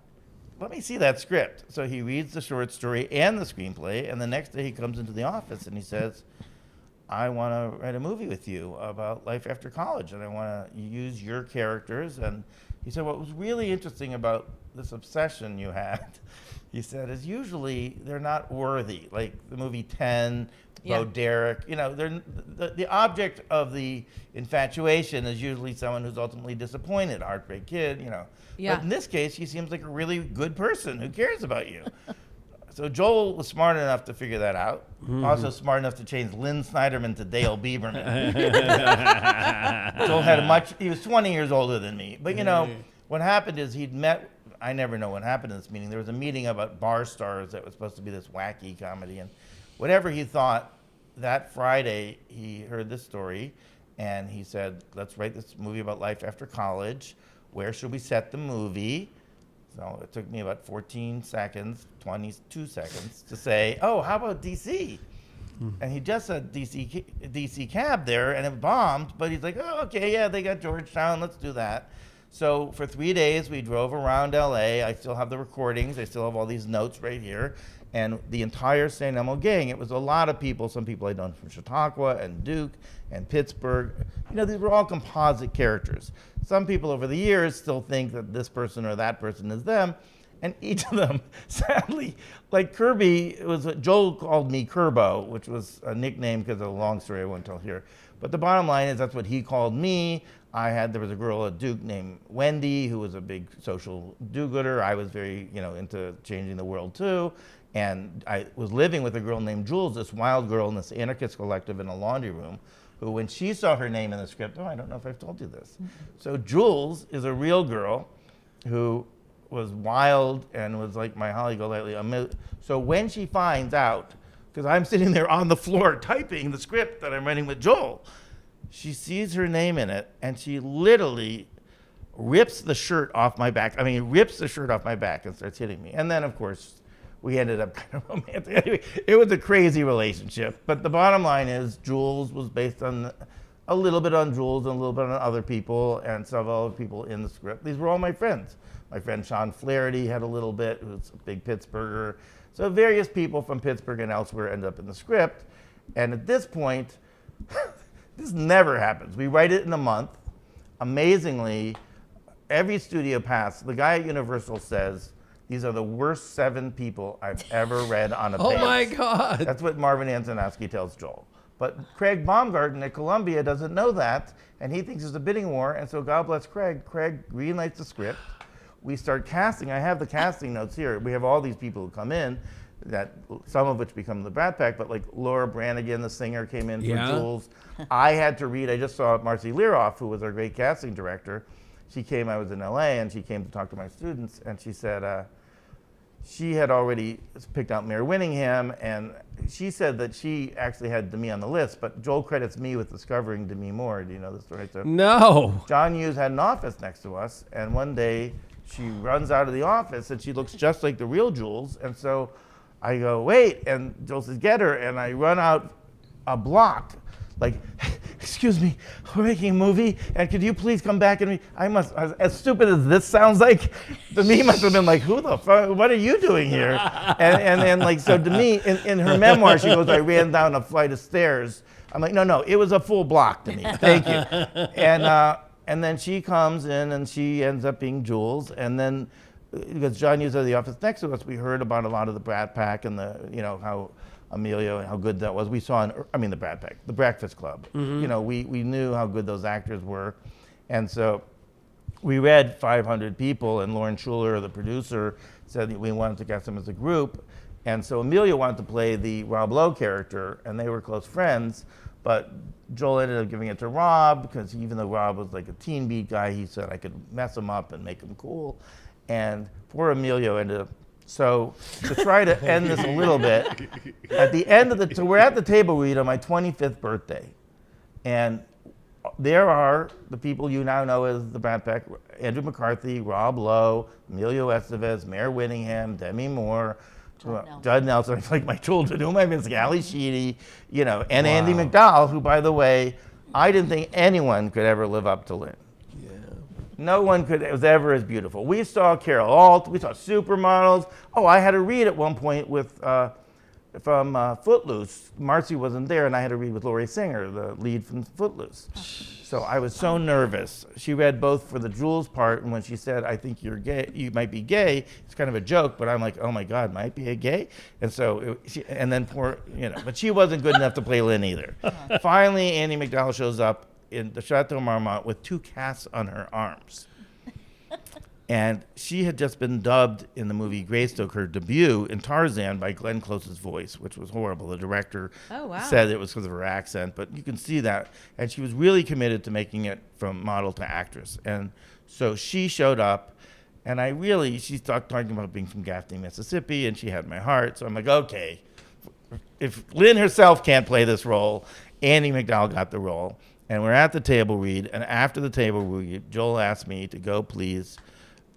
Let me see that script. So he reads the short story and the screenplay, and the next day he comes into the office and he says, I want to write a movie with you about life after college, and I want to use your characters. And he said, what was really interesting about this obsession you had, he said, is usually they're not worthy. Like the movie 10, Bo Derek, they're the object of the infatuation is usually someone who's ultimately disappointed, heartbreak kid, Yeah. But in this case, she seems like a really good person who cares about you. So Joel was smart enough to figure that out. Mm-hmm. Also smart enough to change Lynn Snyderman to Dale Bieberman. Joel he was 20 years older than me. But what happened is he'd met I never know what happened in this meeting. There was a meeting about bar stars that was supposed to be this wacky comedy, and whatever he thought, that Friday he heard this story, and he said, let's write this movie about life after college. Where should we set the movie? So it took me about 14 seconds, 22 seconds to say, oh, how about DC? And he just said DC cab there, and it bombed, but he's like, oh, okay, yeah, they got Georgetown, let's do that. So for 3 days, we drove around LA. I still have the recordings. I still have all these notes right here. And the entire St. Elmo gang, it was a lot of people, some people I'd known from Chautauqua and Duke and Pittsburgh. You know, these were all composite characters. Some people over the years still think that this person or that person is them. And each of them, sadly, like Kirby, Joel called me Kurbo, which was a nickname because of a long story I won't tell here. But the bottom line is that's what he called me. There was a girl at Duke named Wendy, who was a big social do-gooder. I was very, into changing the world too. And I was living with a girl named Jules, this wild girl in this anarchist collective in a laundry room, who when she saw her name in the script, I don't know if I've told you this. So Jules is a real girl who was wild and was like my Holly Golightly. So when she finds out, because I'm sitting there on the floor typing the script that I'm writing with Joel, she sees her name in it, and she literally rips the shirt off my back. Rips the shirt off my back and starts hitting me. And then, of course, we ended up kind of romantic. Anyway, it was a crazy relationship. But the bottom line is Jules was based on a little bit on Jules and a little bit on other people and several other people in the script. These were all my friends. My friend Sean Flaherty had a little bit, who's a big Pittsburgher. So various people from Pittsburgh and elsewhere end up in the script. And at this point, this never happens. We write it in a month. Amazingly, every studio pass, the guy at Universal says, these are the worst 7 people I've ever read on a page. Oh my God. That's what Marvin Antonowski tells Joel. But Craig Baumgarten at Columbia doesn't know that, and he thinks it's a bidding war, and so God bless Craig. Craig greenlights the script. We start casting. I have the casting notes here. We have all these people who come in, that some of which become the Brat Pack, but like Laura Branigan, the singer, came in for Jules. I had to read. I just saw Marcy Learoff, who was our great casting director. She came, I was in LA, and she came to talk to my students, and she said she had already picked out Mayor Winningham, and she said that she actually had Demi on the list, but Joel credits me with discovering Demi Moore. Do you know the story? So No. John Hughes had an office next to us, and one day she runs out of the office, and she looks just like the real Jules, and so I go, wait, and Joel says, get her, and I run out a block, like, excuse me, we're making a movie, and could you please come back and read? As stupid as this sounds like, Demi must have been like, who the fuck, what are you doing here? And then like, so Demi, in her memoir, she goes, I ran down a flight of stairs. I'm like, no, it was a full block, Demi, thank you. And then she comes in and she ends up being Jules, and then, because John Hughes at the office next to us, we heard about a lot of the Brat Pack and how Emilio and how good that was. We saw, the Brat Pack, the Breakfast Club. Mm-hmm. We knew how good those actors were. And so we read 500 people, and Lauren Schuler, the producer, said that we wanted to cast them as a group. And so Emilio wanted to play the Rob Lowe character, and they were close friends. But Joel ended up giving it to Rob, because even though Rob was like a teen beat guy, he said I could mess him up and make him cool. And poor Emilio ended up. So to try to end this a little bit, at the end so we're at the table read on my 25th birthday. And there are the people you now know as the Brat Pack: Andrew McCarthy, Rob Lowe, Emilio Estevez, Mayor Winningham, Demi Moore, Judd Nelson, like my children, whom I miss, Ali Sheedy, and Andy McDowell, who, by the way, I didn't think anyone could ever live up to Lynn. Yeah. No one was ever as beautiful. We saw Carol Alt, we saw supermodels. Oh, I had to read at one point with, from Footloose. Marcy wasn't there, and I had to read with Laurie Singer, the lead from Footloose. So I was so nervous. She read both for the Jules part, and when she said, I think you're gay, you might be gay, it's kind of a joke, but I'm like, oh my God, might be a gay? And so, but she wasn't good enough to play Lynn either. Finally, Andy McDowell shows up in the Chateau Marmont with 2 casts on her arms. And she had just been dubbed in the movie Greystoke, her debut in Tarzan, by Glenn Close's voice, which was horrible. The director said it was because of her accent, but you can see that. And she was really committed to making it from model to actress. And so she showed up, And she's talking about being from Gaffney, Mississippi, and she had my heart. So I'm like, okay, if Lynn herself can't play this role, Andy McDowell got the role. And we're at the table read, and after the table read, Joel asked me to go please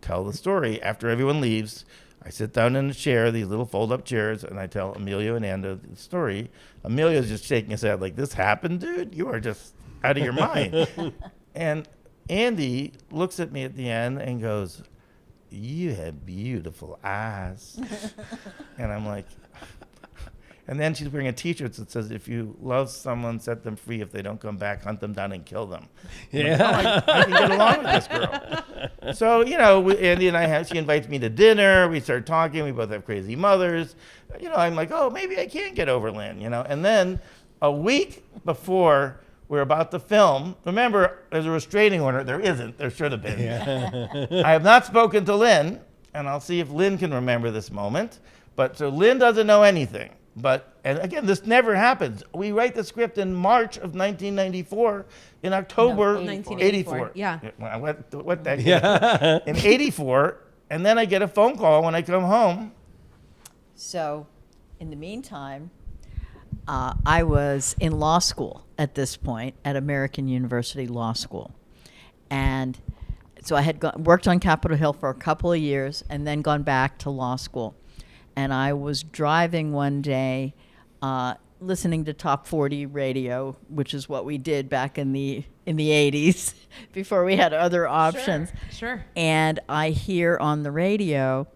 tell the story. After everyone leaves, I sit down in a chair, these little fold-up chairs, and I tell Emilio and Anda the story. Emilio's just shaking his head like, this happened, dude? You are just out of your mind. And Andy looks at me at the end and goes, you have beautiful eyes. And I'm like... And then she's wearing a T-shirt that says, if you love someone, set them free. If they don't come back, hunt them down and kill them. Yeah. I can get along with this girl. So, Andy and she invites me to dinner. We start talking. We both have crazy mothers. I'm like, oh, maybe I can get over Lynn, And then a week before we're about to film, remember, there's a restraining order. There isn't. There should have been. Yeah. I have not spoken to Lynn, and I'll see if Lynn can remember this moment. But so Lynn doesn't know anything. And again, this never happens. We write the script in March of 1994. In October, 1984. Yeah. What the heck? Yeah. In 84, and then I get a phone call when I come home. So, in the meantime, I was in law school at this point at American University Law School. And so I had worked on Capitol Hill for a couple of years and then gone back to law school. And I was driving one day, listening to Top 40 radio, which is what we did back in the 80s, before we had other options. Sure. And I hear on the radio,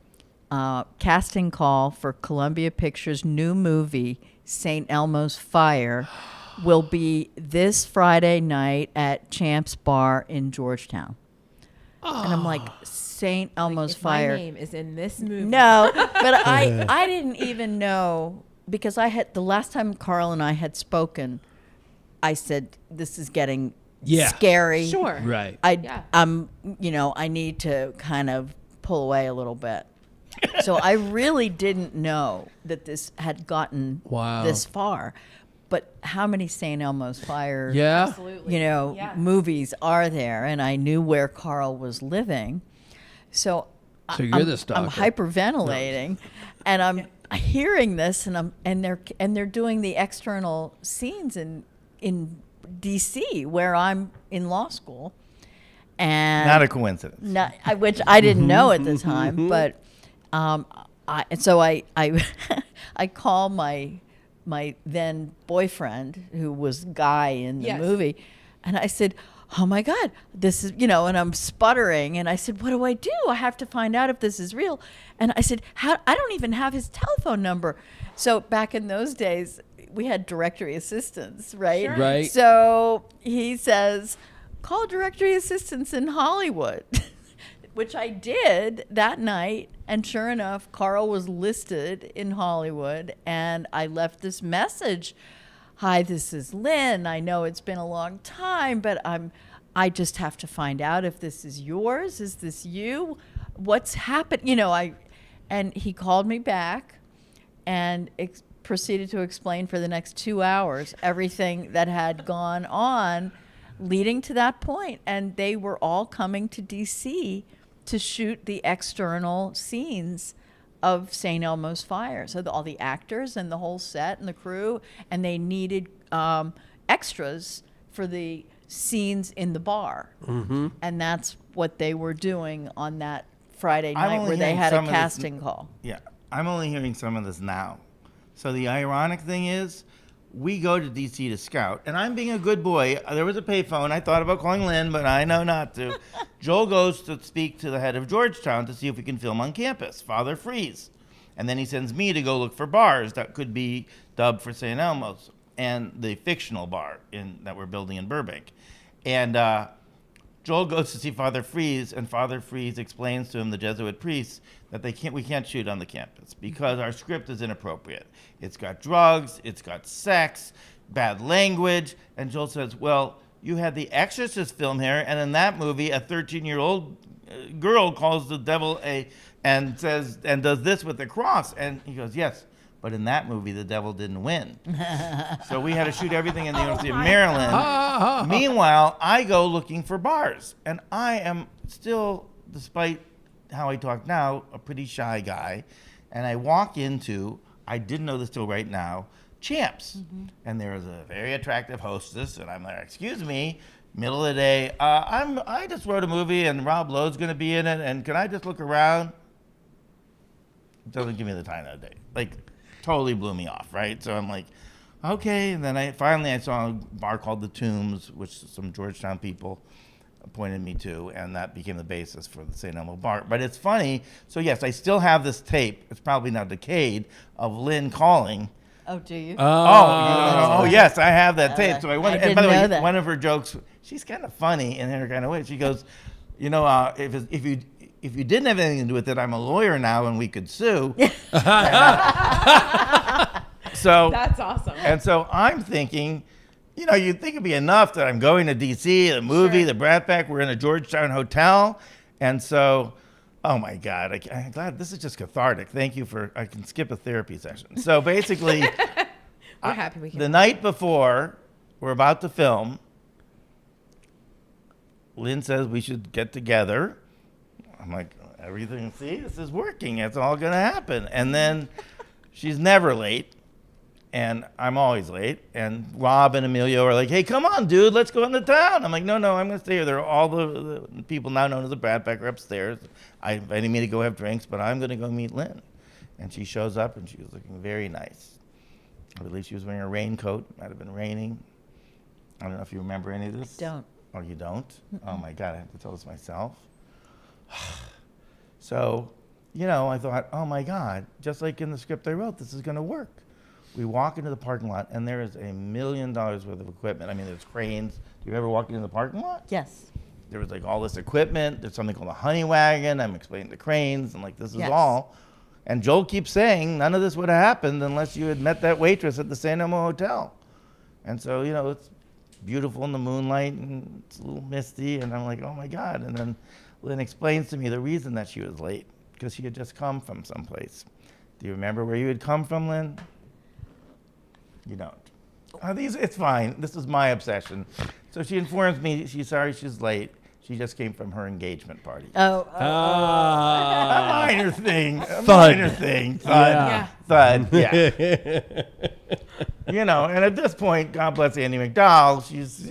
casting call for Columbia Pictures' new movie, St. Elmo's Fire, will be this Friday night at Champ's Bar in Georgetown. Oh. And I'm like, St. Elmo's Fire. My name is in this movie. No, but I didn't even know, because the last time Carl and I had spoken, I said, this is getting scary. Sure. Right. I need to kind of pull away a little bit. So I really didn't know that this had gotten this far. But how many St. Elmo's Fire, movies are there? And I knew where Carl was living. So you're the stalker. I'm hyperventilating, and I'm hearing this, and they're doing the external scenes in D.C. where I'm in law school, and not a coincidence. Which I didn't know at the time, but I call my then boyfriend, who was Guy in the movie, and I said, oh my God, this is, and I'm sputtering. And I said, what do? I have to find out if this is real. And I said, I don't even have his telephone number. So back in those days, we had directory assistants, right? Sure. Right. So he says, call directory assistants in Hollywood, which I did that night. And sure enough, Carl was listed in Hollywood. And I left this message. Hi, this is Lynn. I know it's been a long time, but I just have to find out if this is yours. Is this you? What's happened? And he called me back and proceeded to explain for the next 2 hours everything that had gone on leading to that point. And they were all coming to D.C. to shoot the external scenes of St. Elmo's Fire. So all the actors and the whole set and the crew, and they needed extras for the scenes in the bar. Mm-hmm. And that's what they were doing on that Friday night where they had a casting call. Yeah, I'm only hearing some of this now. So the ironic thing is, we go to D.C. to scout, and I'm being a good boy. There was a payphone. I thought about calling Lynn, but I know not to. Joel goes to speak to the head of Georgetown to see if we can film on campus, Father Freeze. And then he sends me to go look for bars that could be dubbed for St. Elmo's and the fictional bar that we're building in Burbank. And Joel goes to see Father Freeze, and Father Freeze explains to him, the Jesuit priest, that we can't shoot on the campus because our script is inappropriate. It's got drugs, it's got sex, bad language. And Joel says, well, you had the Exorcist film here, and in that movie, a 13-year-old girl calls the devil and does this with the cross. And he goes, yes, but in that movie, the devil didn't win. So we had to shoot everything in the University of Maryland. Meanwhile, I go looking for bars, and I am still, despite how I talk now, a pretty shy guy, and I walk into, I didn't know this till right now, Champs, and there was a very attractive hostess, and I'm like, excuse me, middle of the day, I just wrote a movie, and Rob Lowe's going to be in it, and can I just look around? Doesn't give me the time of the day. Like, totally blew me off, right? So I'm like, okay, and then I saw a bar called The Tombs, which some Georgetown people pointed me to, and that became the basis for the St. Elmo bar. But it's funny, so yes, I still have this tape, it's probably now decayed, of Lynn calling. Oh, do you? Oh, yes, I have that tape. So I wonder, and by the way, that. one of her jokes, she's kind of funny in her kind of way. She goes, if you didn't have anything to do with it, I'm a lawyer now and we could sue. So That's awesome. And so I'm thinking, you'd think it'd be enough that I'm going to D.C., the movie, the Brat Pack, we're in a Georgetown hotel. And so, oh my God, I'm glad this is just cathartic. Thank you I can skip a therapy session. So basically, We're happy we can. the night before we're about to film, Lynn says we should get together. I'm like, everything, see, this is working. It's all going to happen. And then she's never late. And I'm always late. And Rob and Emilio are like, hey, come on, dude, let's go into town. I'm like, no, I'm going to stay here. There are all the people now known as the Brat Pack are upstairs. I invited me to go have drinks, but I'm going to go meet Lynn. And she shows up, and she was looking very nice. I believe she was wearing a raincoat. Might have been raining. I don't know if you remember any of this. Don't. Oh, you don't? Mm-mm. Oh, my God, I have to tell this myself. So, I thought, oh, my God, just like in the script I wrote, this is going to work. We walk into the parking lot, and there is $1 million worth of equipment. I mean, there's cranes. Do you ever walk into the parking lot? Yes. There was, like, all this equipment. There's something called a honey wagon. I'm explaining the cranes, and, like, this is Yes. all. And Joel keeps saying none of this would have happened unless you had met that waitress at the St. Elmo Hotel. And so, it's beautiful in the moonlight, and it's a little misty, and I'm like, oh, my God. And then Lynn explains to me the reason that she was late, because she had just come from someplace. Do you remember where you had come from, Lynn? You don't. It's fine. This is my obsession. So she informs me she's sorry she's late. She just came from her engagement party. Oh. A minor thing. Thud. Thud. Thud. Yeah. And at this point, God bless Andy McDowell, she's,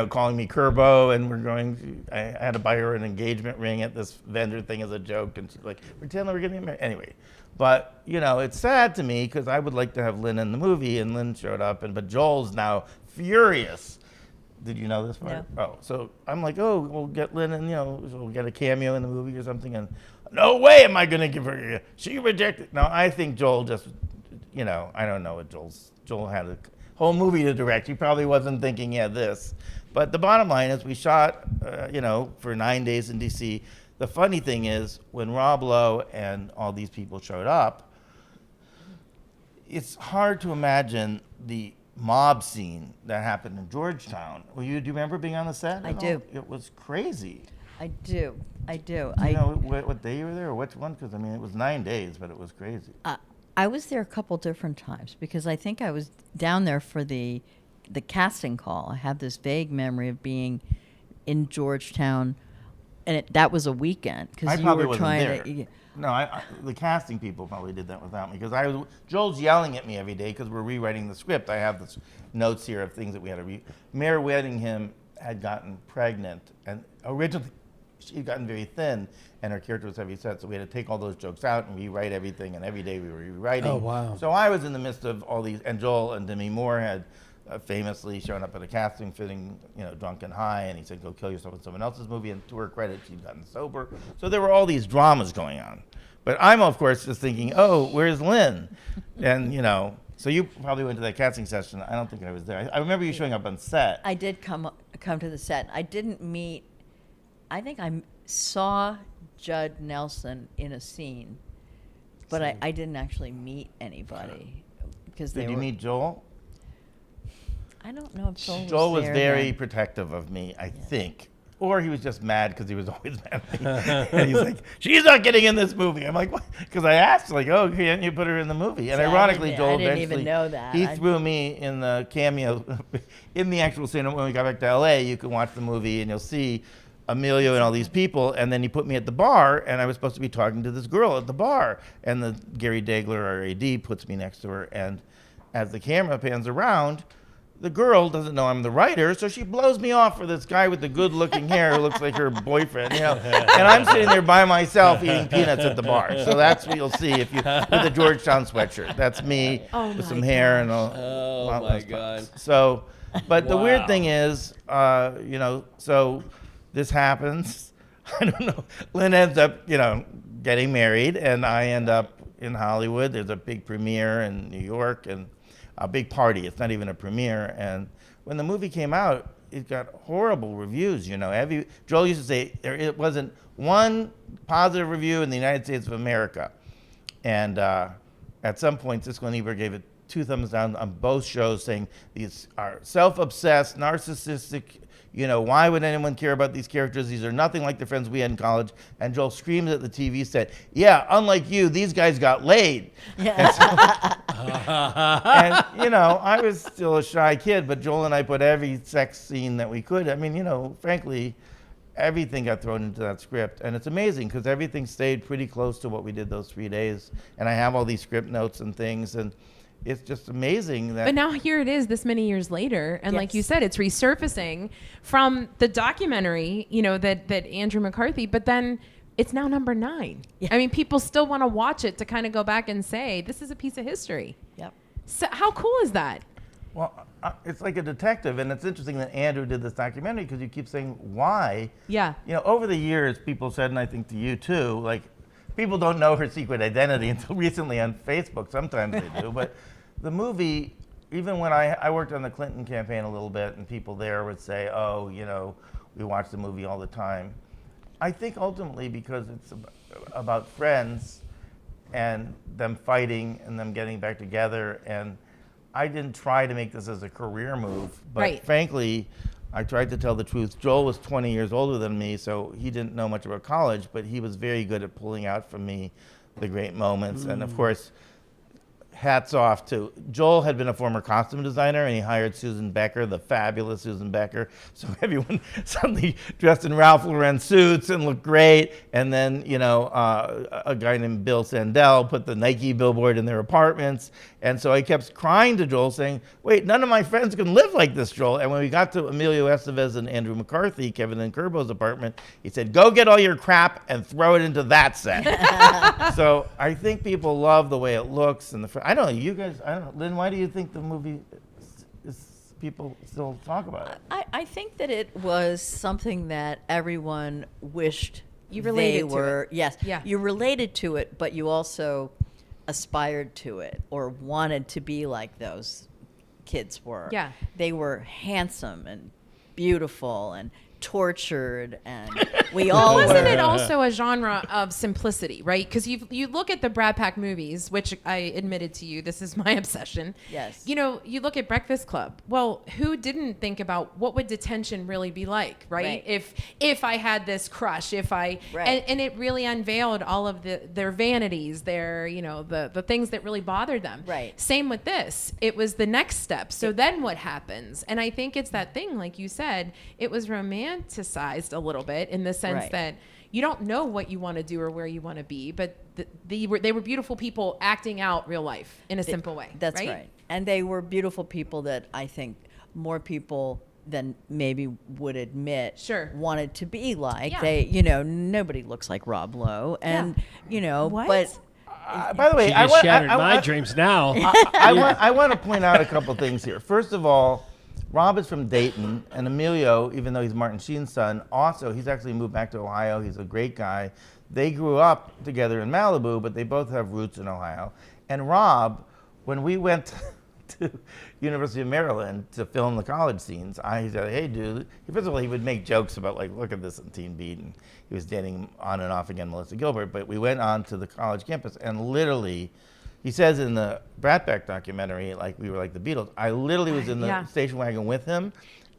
calling me Kerbo, and I had to buy her an engagement ring at this vendor thing as a joke, and she's like, pretend we're getting married. Anyway. But, it's sad to me because I would like to have Lynn in the movie, and Lynn showed up, but Joel's now furious. Did you know this part? No. Oh, so I'm like, we'll get Lynn and, we'll get a cameo in the movie or something. And no way am I going to give her, she rejected. No, I think Joel just, I don't know what Joel had a whole movie to direct. He probably wasn't thinking, this. But the bottom line is we shot, for 9 days in D.C. The funny thing is, when Rob Lowe and all these people showed up, it's hard to imagine the mob scene that happened in Georgetown. Do you remember being on the set? I do. It was crazy. I do. Do you know what day you were there or which one? Because, it was 9 days, but it was crazy. I was there a couple different times because I think I was down there for the casting call. I have this vague memory of being in Georgetown, and that was a weekend because you were trying to. No, the casting people probably did that without me because Joel's yelling at me every day because we're rewriting the script. I have this notes here of things that we had to read. Mare Weddingham had gotten pregnant, and originally she'd gotten very thin, and her character was heavy set, so we had to take all those jokes out and rewrite everything, and every day we were rewriting. Oh, wow. So I was in the midst of all these, and Joel and Demi Moore had famously shown up at a casting fitting, drunk and high, and he said, go kill yourself in someone else's movie, and to her credit, she'd gotten sober. So there were all these dramas going on. But I'm, of course, just thinking, oh, where's Lynn? And, so you probably went to that casting session. I don't think I was there. I remember you showing up on set. I did come to the set. I didn't meet, I think I saw Judd Nelson in a scene, but I didn't actually meet anybody. Because Did you meet Joel? I don't know if Joel was there very then. protective of me, I think. Or he was just mad because he was always mad at me. And he's like, she's not getting in this movie. I'm like, what? Because I asked, like, oh, can't you put her in the movie? And See, ironically, Joel I didn't eventually, even know that. he threw me in the cameo, in the actual scene. When we got back to L.A., you can watch the movie and you'll see Emilio and all these people, and then he put me at the bar, and I was supposed to be talking to this girl at the bar, and the Gary Dagler, our AD, puts me next to her, and as the camera pans around, the girl doesn't know I'm the writer, so she blows me off for this guy with the good-looking hair who looks like her boyfriend, you know. And I'm sitting there by myself eating peanuts at the bar. So that's what you'll see if you with a Georgetown sweatshirt. That's me with some hair and all. Oh my God. So, but the weird Wow. thing is, you know, so this happens. I don't know. Lynn ends up, you know, getting married, and I end up in Hollywood. There's a big premiere in New York, and a big party. It's not even a premiere. And when the movie came out, it got horrible reviews. You know, Joel used to say it wasn't one positive review in the United States of America. And at some point, Siskel and Ebert gave it 2 thumbs down on both shows, saying these are self-obsessed, narcissistic. You know, why would anyone care about these characters? These are nothing like the friends we had in college. And Joel screamed at the TV set, yeah, unlike you, these guys got laid. And, and, you know, I was still a shy kid, but Joel and I put every sex scene that we could. I mean, you know, frankly, everything got thrown into that script. And it's amazing because everything stayed pretty close to what we did those 3 days. And I have all these script notes and things. And it's just amazing that. But now here it is this many years later. And like you Yes. said, it's resurfacing from the documentary, you know, that Andrew McCarthy, but then it's now number 9. Yeah. I mean, people still want to watch it to kind of go back and say, this is a piece of history. Yep. So how cool is that? Well, it's like a detective, and it's interesting that Andrew did this documentary because you keep saying, why? Yeah. You know, over the years, people said, and I think to you too, like, people don't know her secret identity until recently on Facebook. Sometimes they do, but the movie, even when I worked on the Clinton campaign a little bit, and people there would say, oh, you know, we watch the movie all the time. I think ultimately because it's about friends and them fighting and them getting back together, and I didn't try to make this as a career move, but Right. frankly, I tried to tell the truth. Joel was 20 years older than me, so he didn't know much about college, but he was very good at pulling out from me the great moments. And of course, hats off to Joel. Had been a former costume designer, and he hired Susan Becker, the fabulous Susan Becker. So everyone suddenly dressed in Ralph Lauren suits and looked great. And then, you know, a guy named Bill Sandell put the Nike billboard in their apartments. And so I kept crying to Joel, saying, wait, none of my friends can live like this, Joel. And when we got to Emilio Estevez and Andrew McCarthy, Kevin and Curbo's apartment, he said, go get all your crap and throw it into that set. So I think people love the way it looks. And I don't know, you guys, I don't know. Lynn, why do you think the movie people still talk about it? I think that it was something that everyone wished You related they to were. it. Yes, Yeah. you related to it, but you also aspired to it or wanted to be like those kids were. Yeah. They were handsome and beautiful and tortured, and we all Wasn't were. it also a genre of simplicity, right? Because you look at the Brad Pack movies, which I admitted to you, this is my obsession. Yes. You know, you look at Breakfast Club. Well, who didn't think about what would detention really be like, right? Right. If I had this crush, Right. and it really unveiled all of their vanities, their, you know, the things that really bothered them. Right. Same with this. It was the next step. So then what happens? And I think it's that thing, like you said, it was romanticized a little bit in the sense Right. that you don't know what you want to do or where you want to be, but they were beautiful people acting out real life in a simple way. That's right. And they were beautiful people that I think more people than maybe would admit Sure. wanted to be like. Yeah. They, you know, nobody looks like Rob Lowe, and you know, What? but By the way, She just shattered my dreams now. I want to point out a couple things here. First of all, Rob is from Dayton, and Emilio, even though he's Martin Sheen's son, also, he's actually moved back to Ohio. He's a great guy. They grew up together in Malibu, but they both have roots in Ohio. And Rob, when we went to University of Maryland to film the college scenes, he said, hey, dude. First of all, he would make jokes about, like, look at this in Teen Beat, and he was dating on and off again Melissa Gilbert. But we went on to the college campus, and literally, he says in the Brat Pack documentary, like we were like the Beatles, I literally was in the Yeah. station wagon with him,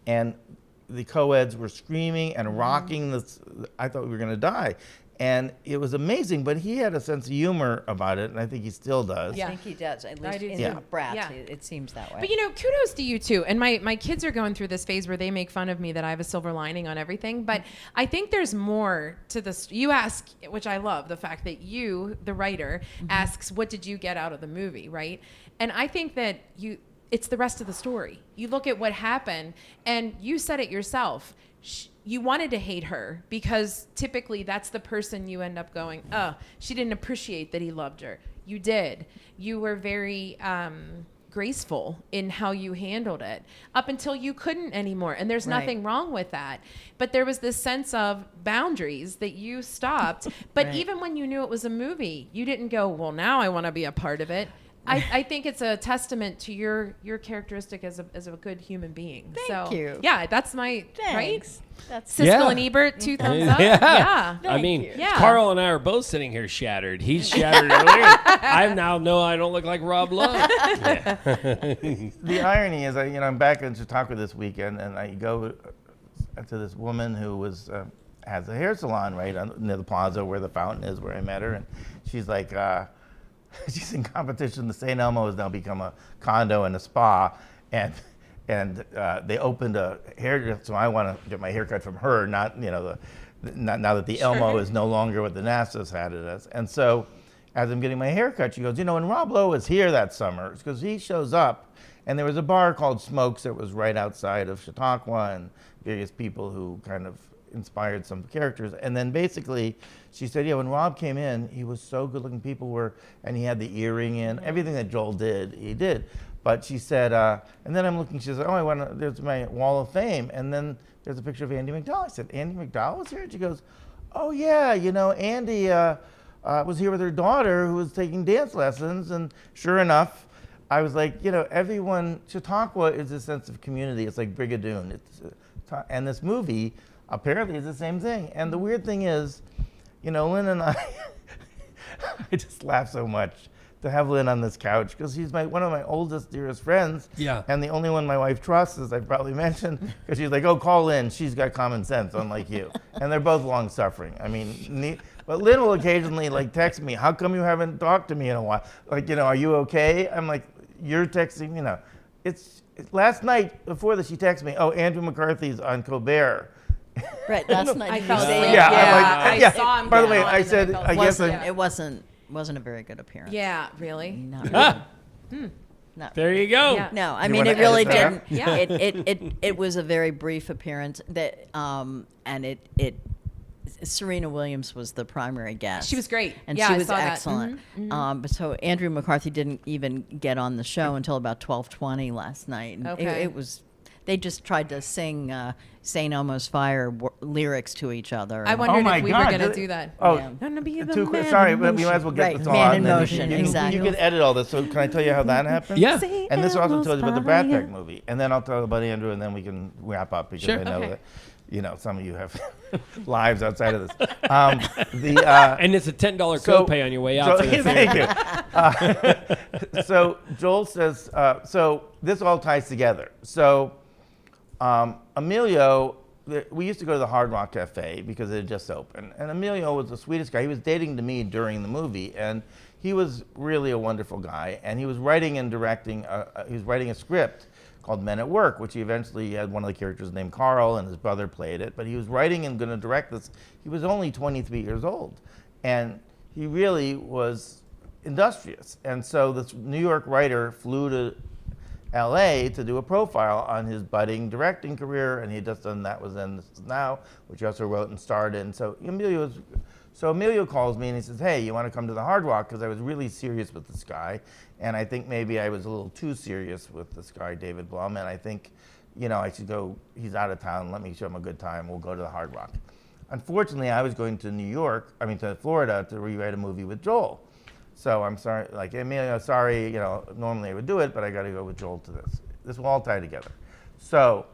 and the co-eds were screaming and rocking this. I thought we were going to die. And it was amazing, but he had a sense of humor about it, and I think he still does. I think he does. At least do in too. Bratz, Yeah. it seems that way. But kudos to you too. And my kids are going through this phase where they make fun of me that I have a silver lining on everything. But I think there's more to this. You ask, which I love, the fact that you, the writer, asks, what did you get out of the movie, right? And I think that it's the rest of the story. You look at what happened, and you said it yourself. You wanted to hate her because typically that's the person you end up going, oh, she didn't appreciate that he loved her. You did. You were very graceful in how you handled it up until you couldn't anymore. And there's nothing wrong with that. But there was this sense of boundaries that you stopped. But even when you knew it was a movie, you didn't go, well, now I want to be a part of it. I think it's a testament to your characteristic as a good human being. Thank you. Yeah, that's my right. That's Siskel and Ebert, 2 thumbs up. Yeah. Yeah. I mean, you. Yeah. Carl and I are both sitting here shattered. He's shattered earlier. I now know I don't look like Rob Lowe. Yeah. The irony is, I'm back in Chautauqua this weekend, and I go to this woman who has a hair salon right near the plaza where the fountain is, where I met her, and she's like, she's in competition. The St. Elmo has now become a condo and a spa, and they opened a hair. So I want to get my haircut from her, not now that the Elmo is no longer what the NASA's had it as. And so, as I'm getting my haircut, she goes, when Rob Lowe was here that summer, because he shows up, and there was a bar called Smokes that was right outside of Chautauqua, and various people who kind of inspired some characters. And then basically she said, when Rob came in, he was so good looking. And he had the earring in, everything that Joel did, he did. But she said, and then I'm looking, she said, there's my wall of fame. And then there's a picture of Andy McDowell. I said, Andy McDowell was here? And she goes, oh yeah, Andy was here with her daughter who was taking dance lessons. And sure enough, I was like, everyone, Chautauqua is a sense of community. It's like Brigadoon. And this movie apparently is the same thing. And the weird thing is, Lynn and I, I just laugh so much to have Lynn on this couch because he's one of my oldest, dearest friends. Yeah. And the only one my wife trusts, as I probably mentioned, because she's like, oh, call Lynn. She's got common sense, unlike you. And they're both long suffering. I mean, but Lynn will occasionally text me, how come you haven't talked to me in a while? Are you okay? I'm like, you're texting, It's last night before this, she texted me, oh, Andrew McCarthy's on Colbert. Right, last night. I felt you sick. said- I saw him. By the get way, on I and said, felt I sick. guess It wasn't a very good appearance. Yeah, really? Not really. Not There you go. Yeah. No, I You mean, wanna it really edit that didn't. Yeah. It was a very brief appearance. And Serena Williams was the primary guest. She was great. And Yeah, she I was saw that. excellent. Mhm, But so Andrew McCarthy didn't even get on the show until about 12:20 last night. And Okay. it was. They just tried to sing St. Elmo's Fire lyrics to each other. I And- wondered my if we God, were going to did- do that. Oh, Yeah. Gonna be the too quick. man Sorry, in but we might as well get Right, this man all out. in and then motion, exactly. You can edit all this. So can I tell you how that happened? Yeah. And this also tells you about the Brat Pack movie. And then I'll tell about Andrew, and then we can wrap up because Sure. I know Okay. that, some of you have lives outside of this. And it's a $10 copay on your way out. to the theater. Thank you. So Joel says, so this all ties together. So Emilio, we used to go to the Hard Rock Cafe because it had just opened. And Emilio was the sweetest guy. He was dating to me during the movie. And he was really a wonderful guy. And he was writing and directing, he was writing a script called Men at Work, which he eventually had one of the characters named Carl, and his brother played it. But he was writing and going to direct this. He was only 23 years old. And he really was industrious. And so this New York writer flew to LA to do a profile on his budding directing career, and he had just done That Was Then, This Is Now, which he also wrote and starred in. So Emilio calls me and he says, hey, you want to come to the Hard Rock? Because I was really serious with this guy, and I think maybe I was a little too serious with this guy, David Blum, and I think, I should go, he's out of town, let me show him a good time, we'll go to the Hard Rock. Unfortunately, I was going to Florida to rewrite a movie with Joel. So I'm sorry, Emilio, sorry, normally I would do it, but I got to go with Joel to this. This will all tie together. So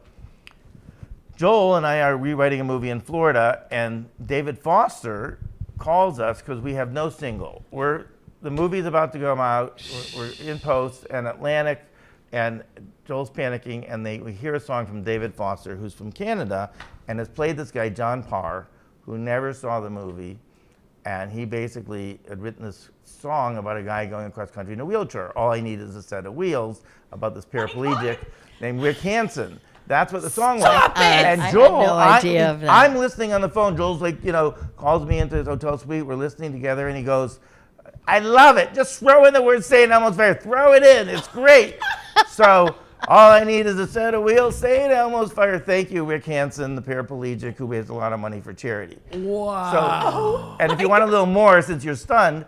Joel and I are rewriting a movie in Florida, and David Foster calls us because we have no single. The movie's about to come out, we're in post, and Atlantic, and Joel's panicking, and we hear a song from David Foster, who's from Canada, and has played this guy, John Parr, who never saw the movie, And he basically had written this song about a guy going across country in a wheelchair. All I need is a set of wheels, about this paraplegic named Rick Hansen. That's what the song was. And I had Joel, no idea of that. I'm listening on the phone. Joel's like, calls me into his hotel suite. We're listening together, and he goes, I love it. Just throw in the word St. Elmo's Fire. Throw it in. It's great. So all I need is a set of wheels. St. Elmo's Fire. Thank you, Rick Hansen, the paraplegic who raised a lot of money for charity. Wow. So, and if you want a little more, since you're stunned,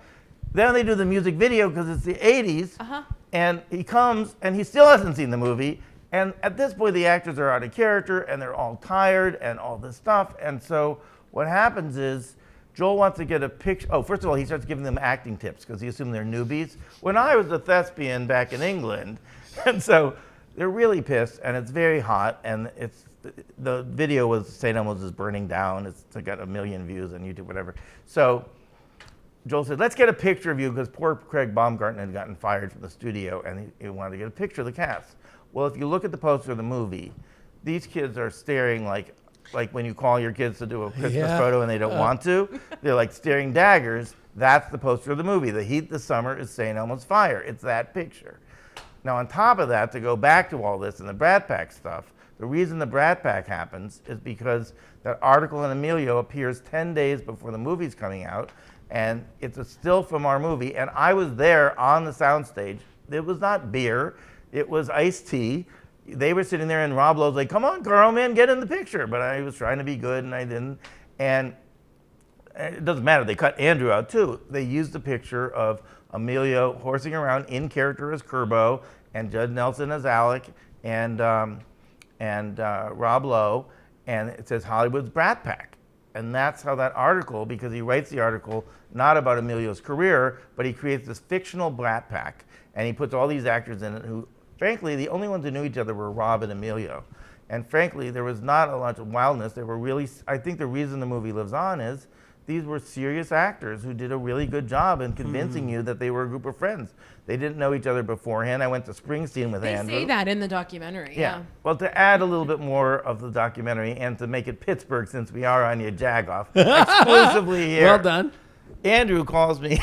then they do the music video because it's the 80s. And he comes, and he still hasn't seen the movie. And at this point, the actors are out of character, and they're all tired, and all this stuff. And so what happens is Joel wants to get a picture. Oh, first of all, he starts giving them acting tips because he assumed they're newbies. When I was a thespian back in England, and so they're really pissed, and it's very hot, and the video was St. Elmo's is burning down. It's got 1 million views on YouTube, whatever. So Joel said, let's get a picture of you, because poor Craig Baumgartner had gotten fired from the studio, and he wanted to get a picture of the cast. Well, if you look at the poster of the movie, these kids are staring like when you call your kids to do a Christmas photo and they don't want to. They're like staring daggers. That's the poster of the movie. The heat this summer is St. Elmo's Fire. It's that picture. Now, on top of that, to go back to all this and the Brat Pack stuff, the reason the Brat Pack happens is because that article in Emilio appears 10 days before the movie's coming out, and it's a still from our movie, and I was there on the soundstage. It was not beer. It was iced tea. They were sitting there, and Rob Lowe's like, come on, Carl, man, get in the picture. But I was trying to be good, and I didn't. And it doesn't matter. They cut Andrew out, too. They used a picture of Emilio horsing around in character as Kerbo, and Judd Nelson as Alec, and Rob Lowe, and it says Hollywood's Brat Pack. And that's how that article, because he writes the article not about Emilio's career, but he creates this fictional Brat Pack, and he puts all these actors in it who, frankly, the only ones who knew each other were Rob and Emilio. And frankly, there was not a lot of wildness. They were really, I think the reason the movie lives on is these were serious actors who did a really good job in convincing you that they were a group of friends. They didn't know each other beforehand. I went to Springsteen with Andrew. They say that in the documentary. Yeah. Well, to add a little bit more of the documentary and to make it Pittsburgh, since we are on your Jagoff, exclusively here. Well done. Andrew calls me.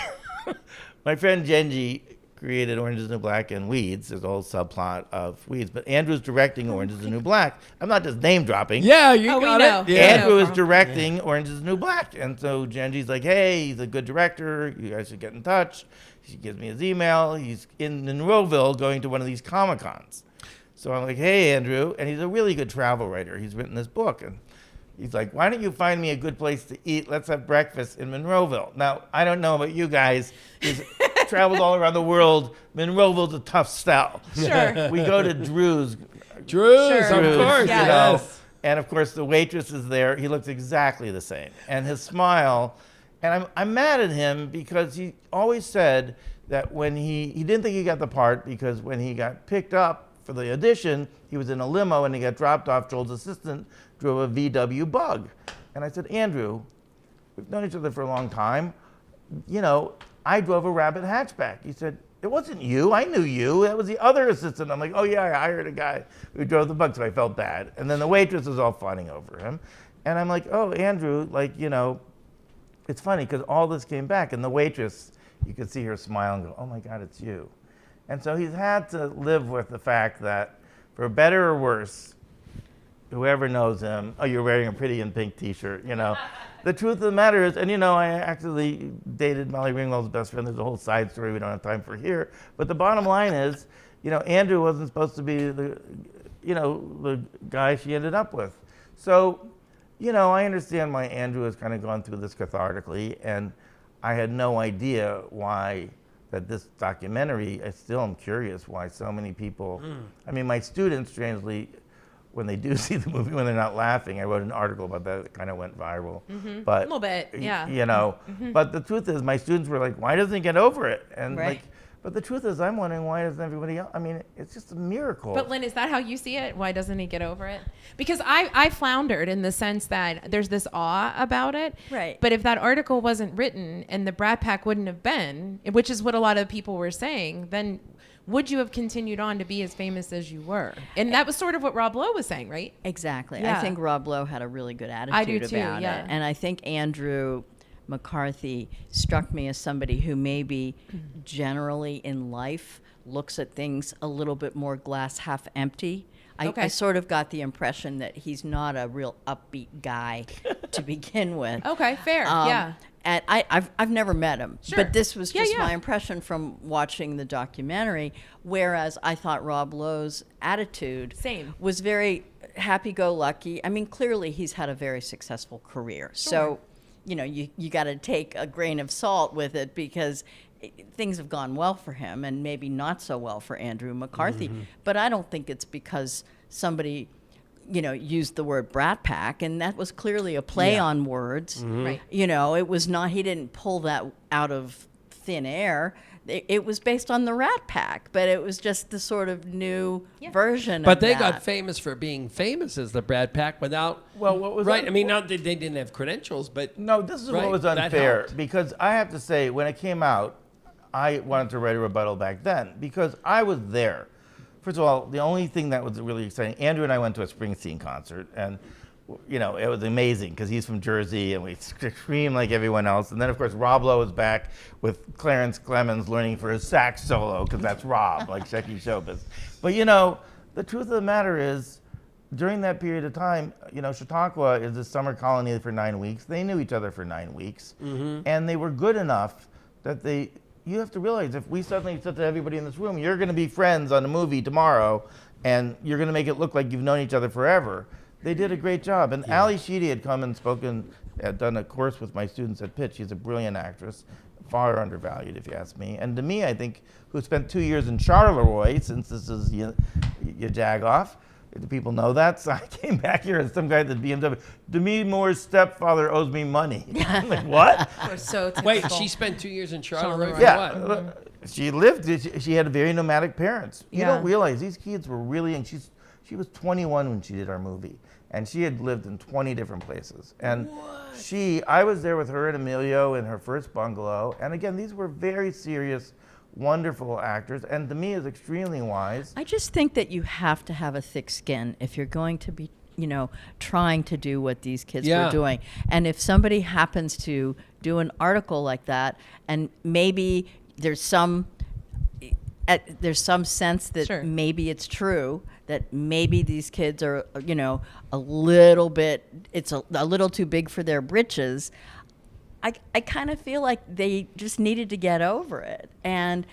My friend Genji created Orange is the New Black and Weeds. There's a whole subplot of Weeds. But Andrew's directing Orange is the New Black. I'm not just name dropping. Yeah, you Oh, we got know. it. Yeah. Andrew is No problem. directing Orange is the New Black. And so Genji's like, hey, he's a good director. You guys should get in touch. She gives me his email. He's in Monroeville going to one of these Comic-Cons. So I'm like, hey, Andrew. And he's a really good travel writer. He's written this book. And he's like, why don't you find me a good place to eat? Let's have breakfast in Monroeville. Now, I don't know about you guys. He's traveled all around the world. Monroeville's a tough sell. Sure. We go to Drew's. Drew's, Sure. of course. Yeah. Yes. And of course, the waitress is there. He looks exactly the same. And his smile, and I'm mad at him because he always said that when he didn't think he got the part because when he got picked up for the audition, he was in a limo and he got dropped off. Joel's assistant drove a VW Bug. And I said, Andrew, we've known each other for a long time. I drove a Rabbit hatchback. He said, it wasn't you. I knew you. That was the other assistant. I'm like, oh, yeah, I hired a guy who drove the Bug, so I felt bad. And then the waitress was all fawning over him. And I'm like, oh, Andrew, it's funny because all this came back. And the waitress, you could see her smile and go, oh, my God, it's you. And so he's had to live with the fact that for better or worse, whoever knows him, oh, you're wearing a pretty and pink T-shirt, The truth of the matter is, and I actually dated Molly Ringwald's best friend. There's a whole side story we don't have time for here. But the bottom line is, Andrew wasn't supposed to be the guy she ended up with. So, I understand why Andrew has kind of gone through this cathartically, and I had no idea why that this documentary, I still am curious why so many people, I mean, my students, strangely, when they do see the movie, when they're not laughing, I wrote an article about that that kind of went viral. But A little bit, yeah. But the truth is, my students were like, why doesn't he get over it? And Right. but the truth is, I'm wondering why doesn't everybody else? I mean, it's just a miracle. But Lynn, is that how you see it? Why doesn't he get over it? Because I floundered in the sense that there's this awe about it. Right. But if that article wasn't written and the Brat Pack wouldn't have been, which is what a lot of people were saying, then would you have continued on to be as famous as you were? And that was sort of what Rob Lowe was saying, right? Exactly. Yeah. I think Rob Lowe had a really good attitude I do too, about yeah. it. And I think Andrew, McCarthy struck me as somebody who maybe generally in life looks at things a little bit more glass half empty. Okay. I sort of got the impression that he's not a real upbeat guy to begin with. Okay, fair. Yeah. And I've never met him, Sure. but this was Yeah, just yeah. my impression from watching the documentary. Whereas I thought Rob Lowe's attitude Same. was very happy-go-lucky. I mean, clearly he's had a very successful career, so you got to take a grain of salt with it because things have gone well for him and maybe not so well for Andrew McCarthy. But I don't think it's because somebody used the word brat pack, and that was clearly a play on words. Right. It was not, he didn't pull that out of thin air. It was based on the Rat Pack, but it was just the sort of new version But of they that. got famous for being famous as the Brad Pack without. Well, what was right? that- I mean, not that they didn't have credentials, but No, this is Right, what was that unfair helped. because I have to say, when it came out, I wanted to write a rebuttal back then because I was there. First of all, the only thing that was really exciting, Andrew and I went to a Springsteen concert, and it was amazing because he's from Jersey, and we screamed like everyone else. And then, of course, Rob Lowe was back with Clarence Clemens learning for his sax solo because that's Rob, like Shecky Showbiz. But the truth of the matter is, during that period of time, Chautauqua is a summer colony for 9 weeks. They knew each other for 9 weeks, and they were good enough that you have to realize if we suddenly said to everybody in this room, you're going to be friends on a movie tomorrow, and you're going to make it look like you've known each other forever. They did a great job. And Ali Sheedy had come and done a course with my students at Pitt. She's a brilliant actress, far undervalued if you ask me. And to me, I think, who spent 2 years in Charleroi, since this is Jagoff, do people know that? So I came back here as some guy at the BMW. Demi Moore's stepfather owes me money. I'm like, what? We're so typical. wait, she spent 2 years in Charleroi for Yeah, what? she lived. She had very nomadic parents. You Yeah. don't realize these kids were really young. She was 21 when she did our movie, and she had lived in 20 different places. And I was there with her and Emilio in her first bungalow. And again, these were very serious, wonderful actors, and to me is extremely wise. I just think that you have to have a thick skin if you're going to be, trying to do what these kids Yeah. were doing. And if somebody happens to do an article like that, and maybe there's some sense that Sure. maybe it's true, that maybe these kids are, a little bit, it's a little too big for their britches. I kind of feel like they just needed to get over it. And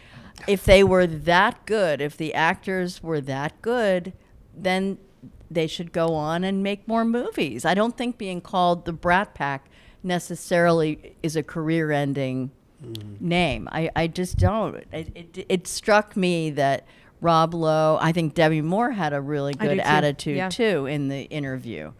if they were that good, if the actors were that good, then they should go on and make more movies. I don't think being called the Brat Pack necessarily is a career-ending name. I just don't. It struck me that Rob Lowe, I think Debbie Moore had a really I do good too. attitude Yeah. too in the interview.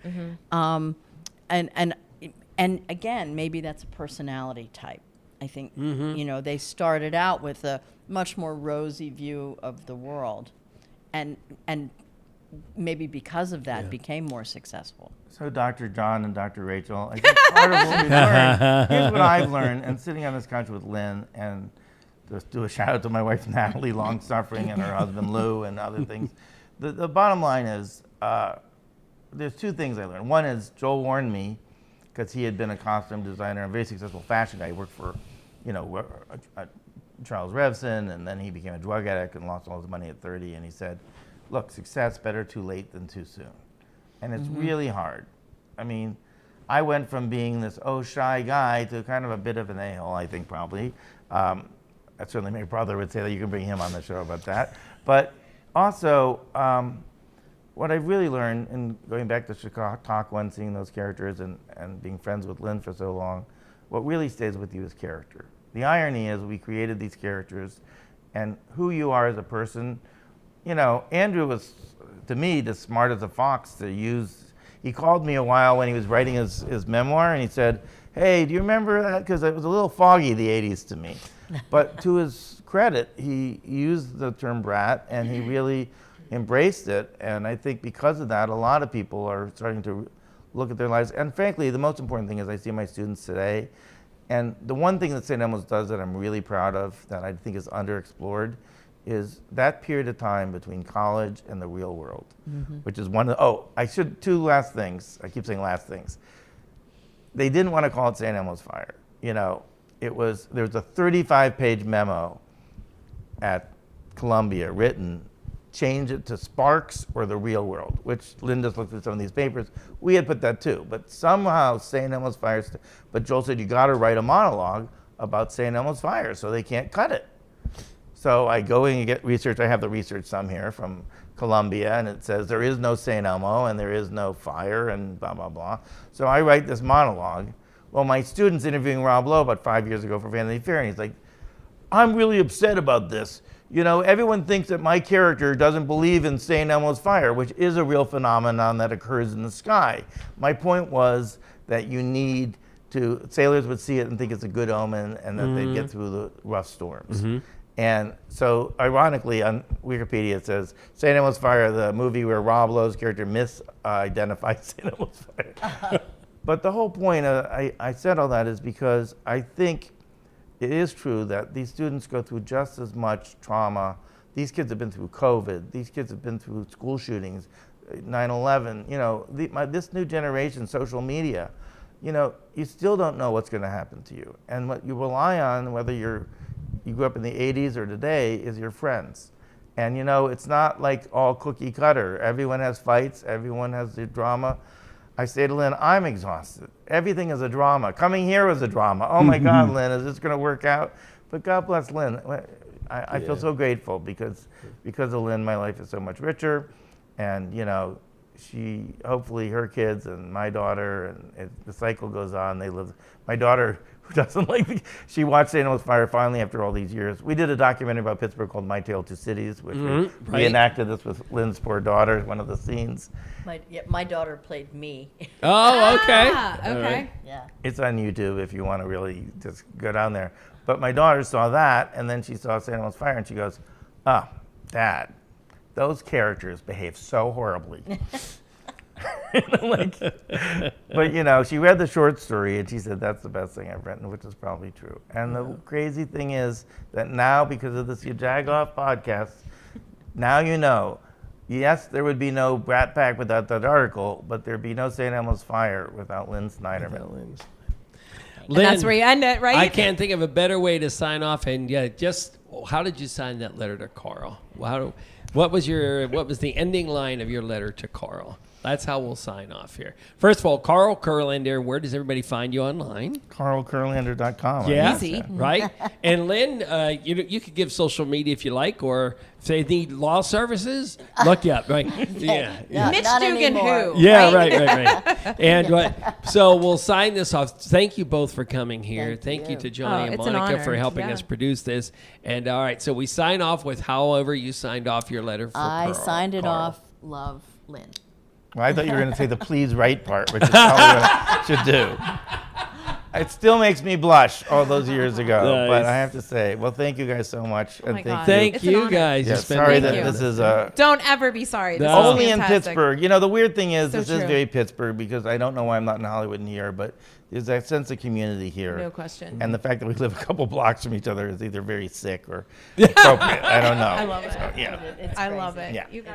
And again, maybe that's a personality type. I think, they started out with a much more rosy view of the world. And maybe because of that became more successful. So Dr. John and Dr. Rachel, I think part of what we've learned, here's what I've learned, and sitting on this couch with Lynn, and just do a shout out to my wife Natalie, long suffering, and her husband Lou, and other things. The bottom line is, there's two things I learned. One is Joel warned me, because he had been a costume designer and a very successful fashion guy. He worked for, Charles Revson, and then he became a drug addict and lost all his money at 30. And he said, look, success better too late than too soon. And it's really hard. I mean, I went from being this shy guy to kind of a bit of an a-hole, I think, probably. Certainly my brother would say that. You can bring him on the show about that. But also, what I've really learned, in going back to Chautauqua and seeing those characters and being friends with Lynn for so long, what really stays with you is character. The irony is we created these characters, and who you are as a person. Andrew was, to me, the smart as a fox to use. He called me a while when he was writing his memoir, and he said, hey, do you remember that? Because it was a little foggy, the 80s to me. But to his credit, he used the term brat, and he really embraced it. And I think because of that, a lot of people are starting to look at their lives. And frankly, the most important thing is I see my students today. And the one thing that St. Elmo's does that I'm really proud of, that I think is underexplored, is that period of time between college and the real world, which is one of, two last things. I keep saying last things. They didn't want to call it St. Elmo's Fire. there was a 35-page memo at Columbia written, change it to Sparks or the real world, which Lynn just looked at some of these papers. We had put that too, but somehow St. Elmo's Fire, but Joel said, you got to write a monologue about St. Elmo's Fire, so they can't cut it. So I go in and get research. I have the research some here from Columbia, and it says there is no St. Elmo and there is no fire and blah, blah, blah. So I write this monologue. Well, my student's interviewing Rob Lowe about 5 years ago for Vanity Fair, and he's like, I'm really upset about this. Everyone thinks that my character doesn't believe in St. Elmo's Fire, which is a real phenomenon that occurs in the sky. My point was that sailors would see it and think it's a good omen and that they'd get through the rough storms. And so, ironically, on Wikipedia it says, St. Elmo's Fire, the movie where Rob Lowe's character misidentifies St. Elmo's Fire. But the whole point, I said all that is because I think it is true that these students go through just as much trauma. These kids have been through COVID. These kids have been through school shootings, 9/11. This new generation, social media, you still don't know what's going to happen to you. And what you rely on, whether you grew up in the 80s or today, is your friends. And it's not like all cookie cutter. Everyone has fights. Everyone has the drama. I say to Lynn, I'm exhausted. Everything is a drama. Coming here was a drama. Oh my God, Lynn, is this going to work out? But God bless Lynn. I feel so grateful because of Lynn, my life is so much richer. And, she, hopefully her kids and my daughter, and the cycle goes on. My daughter, who doesn't she watched St. Elmo's Fire finally after all these years. We did a documentary about Pittsburgh called My Tale, Two Cities, which we reenacted this with Lynn's poor daughter, one of the scenes. My daughter played me. Oh, okay. Okay. Right. Yeah. It's on YouTube if you want to really just go down there. But my daughter saw that, and then she saw St. Elmo's Fire, and she goes, oh, Dad, those characters behave so horribly. But she read the short story and she said, that's the best thing I've written, which is probably true. And the crazy thing is that now, because of this Jagoff podcast, now yes, there would be no Brat Pack without that article, but there'd be no St. Elmo's Fire without Lynn Snyderman. Lynn, And that's where you end it, right? I can't think of a better way to sign off. And how did you sign that letter to Carl? What was the ending line of your letter to Carl? That's how we'll sign off here. First of all, Carl Kurlander, where does everybody find you online? CarlKurlander.com. Yeah, Easy. Right? And Lynn, you could give social media if you like, or if they need law services, look you up, right? Yeah. Mitch Not Dugan, anymore. who? Yeah, right. And so we'll sign this off. Thank you both for coming here. Thank you to Johnny and it's an Monica honor. for helping us produce this. And all right, so we sign off with however you signed off your letter for I signed it Carl. off, love, Lynn. Well, I thought you were going to say the please write part, which is probably what I should do. It still makes me blush all those years ago, but I have to say, well, thank you guys so much. Oh my God. Thank It's an you honor. guys. Yeah, It's been sorry Thank that you. this is a... Don't ever be sorry. This No. is Only in fantastic. Pittsburgh. The weird thing is, So this is true. very Pittsburgh because I don't know why I'm not in Hollywood and here, but there's that sense of community here. No question. And the fact that we live a couple blocks from each other is either very sick or appropriate. I don't know. I love it. So, yeah. It's I crazy. love it. Yeah. You guys